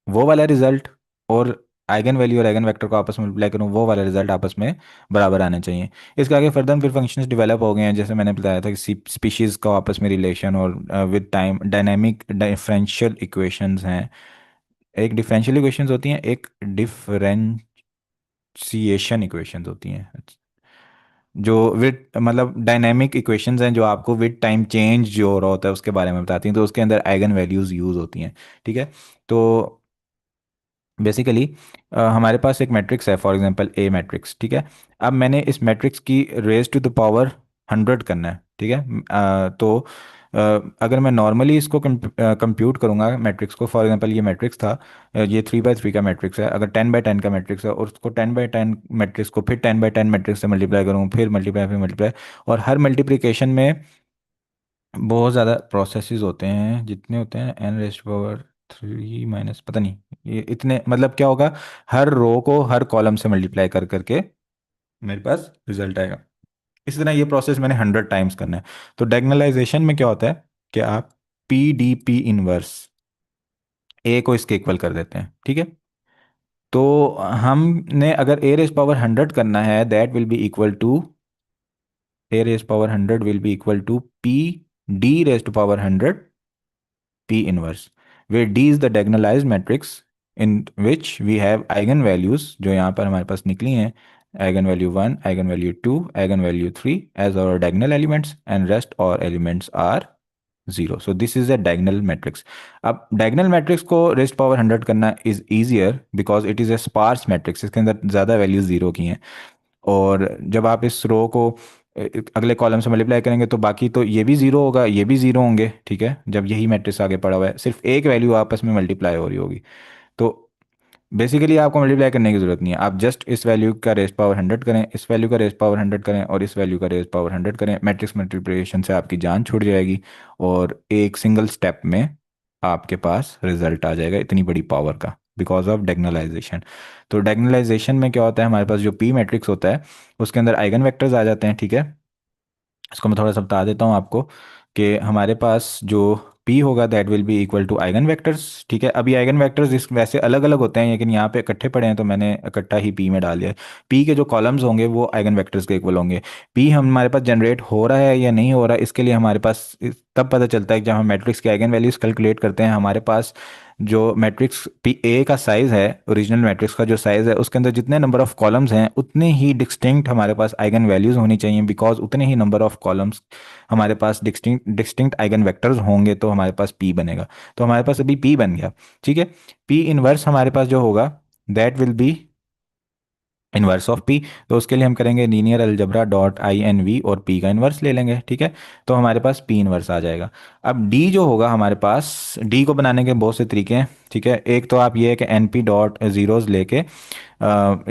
[SPEAKER 2] वो वाला रिजल्ट, और आइगन वैल्यू और आइगन वेक्टर को आपस में मल्टीप्लाई करूँ वो वाला रिजल्ट आपस में बराबर आने चाहिए। इसके आगे फर्दर फिर फंक्शंस डेवलप हो गए हैं, जैसे मैंने बताया था कि स्पीशीज़ का आपस में रिलेशन, और with time dynamic differential equations हैं। एक डिफरेंशियल इक्वेशंस होती हैं, एक डिफरेंशिएशन इक्वेशंस होती हैं, जो विद मतलब डायनामिक इक्वेशंस हैं जो आपको विद टाइम चेंज जो हो रहा होता है उसके बारे में बताती हैं, तो उसके अंदर आइगन वैल्यूज़ यूज़ होती हैं। ठीक है, तो बेसिकली हमारे पास एक मैट्रिक्स है, फॉर एग्जांपल ए मैट्रिक्स। ठीक है, अब मैंने इस मैट्रिक्स की रेज टू द पावर 100 करना है। ठीक है, तो अगर मैं नॉर्मली इसको कंप्यूट करूंगा मैट्रिक्स को, फॉर एग्जांपल ये मैट्रिक्स था, ये 3 बाई 3 का मैट्रिक्स है, अगर 10 बाई 10 का मैट्रिक्स है और उसको 10 बाई 10 मैट्रिक्स को फिर 10 बाई 10 मैट्रिक्स से मल्टीप्लाई करूँ, फिर मल्टीप्लाई, और हर मल्टीप्लिकेशन में बहुत ज़्यादा प्रोसेसेस होते हैं, जितने होते हैं n⁻³ माइनस पता नहीं ये इतने, मतलब क्या होगा, हर रो को हर कॉलम से मल्टीप्लाई कर करके मेरे पास रिजल्ट आएगा। इसी तरह ये प्रोसेस मैंने 100 टाइम्स करना है। तो डायगोनलाइजेशन में क्या होता है कि आप पी डी पी इनवर्स ए को इसके इक्वल कर देते हैं। ठीक है, तो हमने अगर ए रेज पावर 100 करना है, that will be equal to, a raised power 100 will be equal to p d raised to power 100 p inverse, where d is the diagonalized matrix in which we have eigenvalues जो यहाँ पर हमारे पास निकली हैं, eigenvalue 1, eigenvalue 2, eigenvalue 3 as our diagonal elements, and rest all elements are 0. So this is a diagonal matrix. अब diagonal matrix को raised power 100 करना is easier because it is a sparse matrix, इसके अंदर ज़्यादा वैल्यूज जीरो की हैं। और जब आप इस रो को अगले कॉलम से मल्टीप्लाई करेंगे तो बाकी तो ये भी जीरो होगा, ये भी जीरो होंगे। ठीक है, जब यही मैट्रिक्स आगे पड़ा हुआ है, सिर्फ एक वैल्यू आपस में मल्टीप्लाई हो रही होगी। तो बेसिकली आपको मल्टीप्लाई करने की जरूरत नहीं है, आप जस्ट इस वैल्यू का रेज पावर 100 करें, इस वैल्यू का रेज पावर 100 करें, और इस वैल्यू का रेज पावर 100 करें, मैट्रिक्स मल्टीप्लिकेशन से आपकी जान छूट जाएगी और एक सिंगल स्टेप में आपके पास रिजल्ट आ जाएगा इतनी बड़ी पावर का, बिकॉज ऑफ डायगोनलाइजेशन। तो डायगोनलाइजेशन में क्या होता है, हमारे पास जो पी मैट्रिक्स होता है उसके अंदर आइगन वेक्टर्स आ जाते हैं। ठीक है, इसको मैं थोड़ा सा बता देता हूँ आपको कि हमारे पास जो p होगा that will be equal to eigen vectors. ठीक है, अभी आइगन वेक्टर्स इस वैसे अलग अलग होते हैं लेकिन यहाँ पे इकट्ठे पड़े हैं तो मैंने इकट्ठा ही p में डाल दिया। p के जो कॉलम्स होंगे वो आइगन वेक्टर्स के इक्वल होंगे। p हमारे पास जनरेट हो रहा है या नहीं हो रहा है, इसके लिए हमारे पास तब पता चलता है कि जब हम मैट्रिक्स के आइगन वैल्यूज कैलकुलेट करते हैं, हमारे पास जो मैट्रिक्स पी ए का साइज है, ओरिजिनल मैट्रिक्स का जो साइज है, उसके अंदर जितने नंबर ऑफ कॉलम्स हैं उतने ही डिस्टिंक्ट हमारे पास आइगन वैल्यूज होनी चाहिए, बिकॉज उतने ही नंबर ऑफ कॉलम्स हमारे पास डिस्टिंक्ट आइगन वेक्टर्स होंगे तो हमारे पास पी बनेगा। तो हमारे पास अभी पी बन गया। ठीक है, पी इनवर्स हमारे पास जो होगा that will be inverse of p. तो उसके लिए हम करेंगे linear algebra dot i n v और पी का इनवर्स ले लेंगे। ठीक है, तो हमारे पास पी इनवर्स आ जाएगा। अब डी जो होगा हमारे पास, डी को बनाने के बहुत से तरीके हैं। ठीक है, एक तो आप ये है कि एन पी डॉट जीरोज लेके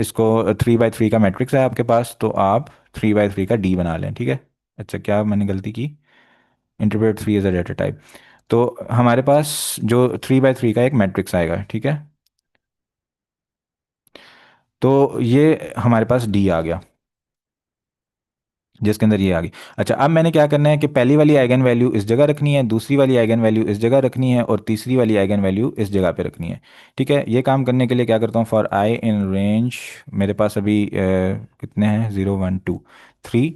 [SPEAKER 2] इसको 3 बाई 3 का मैट्रिक्स है आपके पास, तो आप 3 बाई 3 का डी बना लें। ठीक है, अच्छा क्या मैंने गलती की, interpret 3 as a data type. तो हमारे पास जो 3 बाई 3 का एक मैट्रिक्स आएगा। ठीक है, तो ये हमारे पास डी आ गया जिसके अंदर ये आ गई। अच्छा, अब मैंने क्या करना है कि पहली वाली आइगन वैल्यू इस जगह रखनी है, दूसरी वाली आइगन वैल्यू इस जगह रखनी है, और तीसरी वाली आइगन वैल्यू इस जगह पे रखनी है। ठीक है, ये काम करने के लिए क्या करता हूँ, फॉर आई इन रेंज, मेरे पास अभी कितने हैं, 0 1 2 3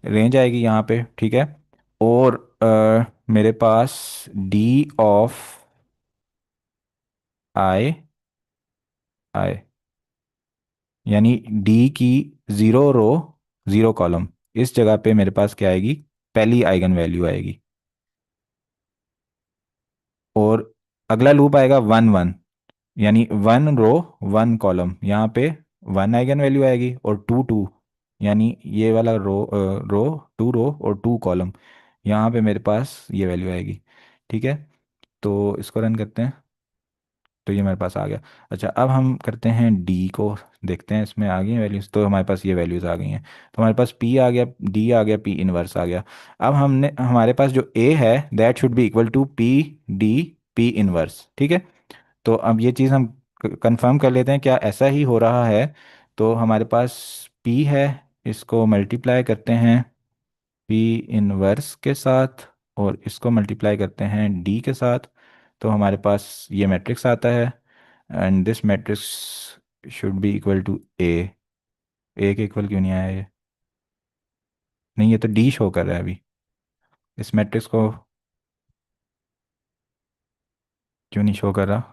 [SPEAKER 2] रेंज आएगी यहाँ पे। ठीक है, और मेरे पास डी ऑफ आई आई, यानी डी की 0 रो 0 कॉलम, इस जगह पे मेरे पास क्या आएगी, पहली आइगन वैल्यू आएगी। और अगला लूप आएगा 1 1, यानी 1 रो 1 कॉलम। यहाँ पे 1 आइगन वैल्यू आएगी और 2 2, यानी ये वाला रो 2 रो और 2 कॉलम, यहाँ पे मेरे पास ये वैल्यू आएगी। ठीक है, तो इसको रन करते हैं, तो ये मेरे पास आ गया। अच्छा, अब हम करते हैं डी को, देखते हैं इसमें आ गई हैं वैल्यूज़। तो हमारे पास ये वैल्यूज़ आ गई हैं, तो हमारे पास पी आ गया, डी आ गया, पी इनवर्स आ गया। अब हमने हमारे पास जो ए है that should be equal to p d p inverse. ठीक है, तो अब ये चीज़ हम कंफर्म कर लेते हैं क्या ऐसा ही हो रहा है। तो हमारे पास पी है, इसको मल्टीप्लाई करते हैं पी इनवर्स के साथ, और इसको मल्टीप्लाई करते हैं डी के साथ, तो हमारे पास ये मैट्रिक्स आता है। And this matrix should be equal to a के इक्वल क्यों नहीं आया ये? नहीं, ये तो डी शो कर रहा है अभी। इस मैट्रिक्स को क्यों नहीं शो कर रहा?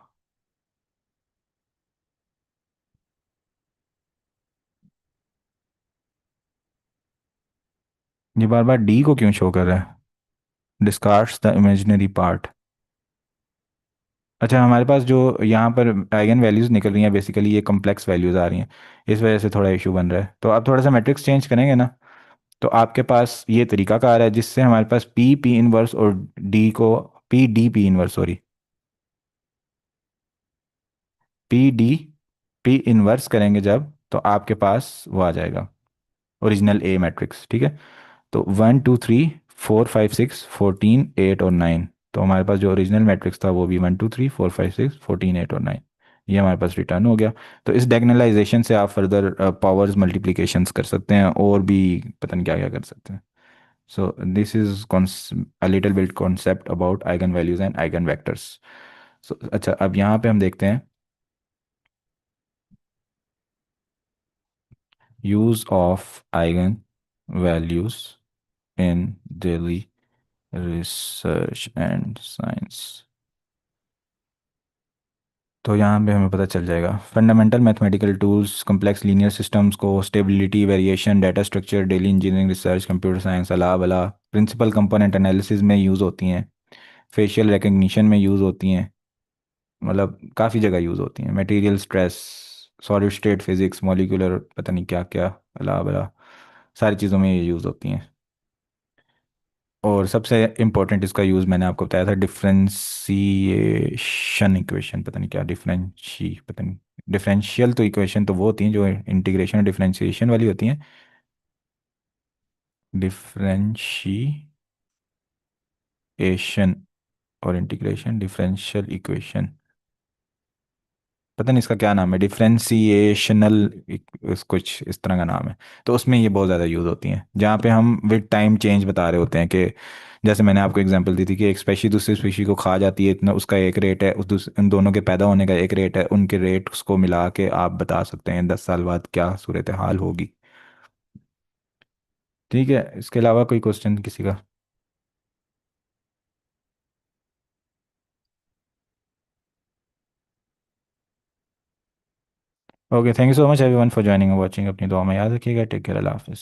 [SPEAKER 2] ये बार बार डी को क्यों शो कर रहा है? डिस्कार्ड्स द इमेजिनरी पार्ट। अच्छा, हमारे पास जो यहाँ पर आइगन वैल्यूज़ निकल रही हैं बेसिकली ये कॉम्प्लेक्स वैल्यूज़ आ रही हैं, इस वजह से थोड़ा इशू बन रहा है। तो आप थोड़ा सा मैट्रिक्स चेंज करेंगे ना, तो आपके पास ये तरीका कार है जिससे हमारे पास पी पी इनवर्स और डी को P d p inverse, sorry, P d p inverse करेंगे जब, तो आपके पास वो आ जाएगा ओरिजिनल ए मैट्रिक्स। ठीक है, तो 1 2 3 4 5 6 14 8 और 9, तो हमारे पास जो ओरिजिनल मैट्रिक्स था वो भी 1 2 3 4 5 6 14 8 और 9, ये हमारे पास रिटर्न हो गया। तो इस डायगोनलाइजेशन से आप फर्दर पावर्स मल्टीप्लिकेशंस कर सकते हैं और भी पता नहीं क्या क्या कर सकते हैं। So this is a little bit concept about eigen values and eigen vectors. So अच्छा, अब यहाँ पे हम देखते हैं use of eigen values in daily research and science. तो यहाँ पे हमें पता चल जाएगा fundamental mathematical tools, complex linear systems को, stability, variation, data structure, daily engineering research, computer science, अला बला, प्रिंसिपल कंपोनेंट एनालिसिस में यूज़ होती हैं, फेशियल रिकग्निशन में यूज़ होती हैं, मतलब काफ़ी जगह यूज़ होती हैं, material stress, solid state physics, molecular पता नहीं क्या क्या, अला बला सारी चीज़ों में ये यूज़ होती हैं। और सबसे इम्पोर्टेंट इसका यूज़ मैंने आपको बताया था डिफरेंशिएशन इक्वेशन, पता नहीं क्या पता नहीं, डिफरेंशियल तो इक्वेशन तो वो होती हैं जो इंटीग्रेशन और डिफरेंशिएशन वाली होती हैं। डिफरेंशिएशन और इंटीग्रेशन, डिफरेंशियल इक्वेशन, पता नहीं इसका क्या नाम है, डिफरेंशिएशनल कुछ इस तरह का नाम है। तो उसमें ये बहुत ज़्यादा यूज़ होती हैं जहाँ पे हम विद टाइम चेंज बता रहे होते हैं कि जैसे मैंने आपको एग्जांपल दी थी कि एक स्पेशी दूसरी स्पेशी को खा जाती है, इतना उसका एक रेट है, उन दोनों के पैदा होने का एक रेट है, उनके रेट्स को मिला के आप बता सकते हैं 10 साल बाद क्या सूरत हाल होगी। ठीक है, इसके अलावा कोई क्वेश्चन किसी का? Okay, thank you so much everyone for joining और वॉचिंग। अपनी दुआ में याद रखिएगा। टेक केयर, अल्लाह हाफिज़।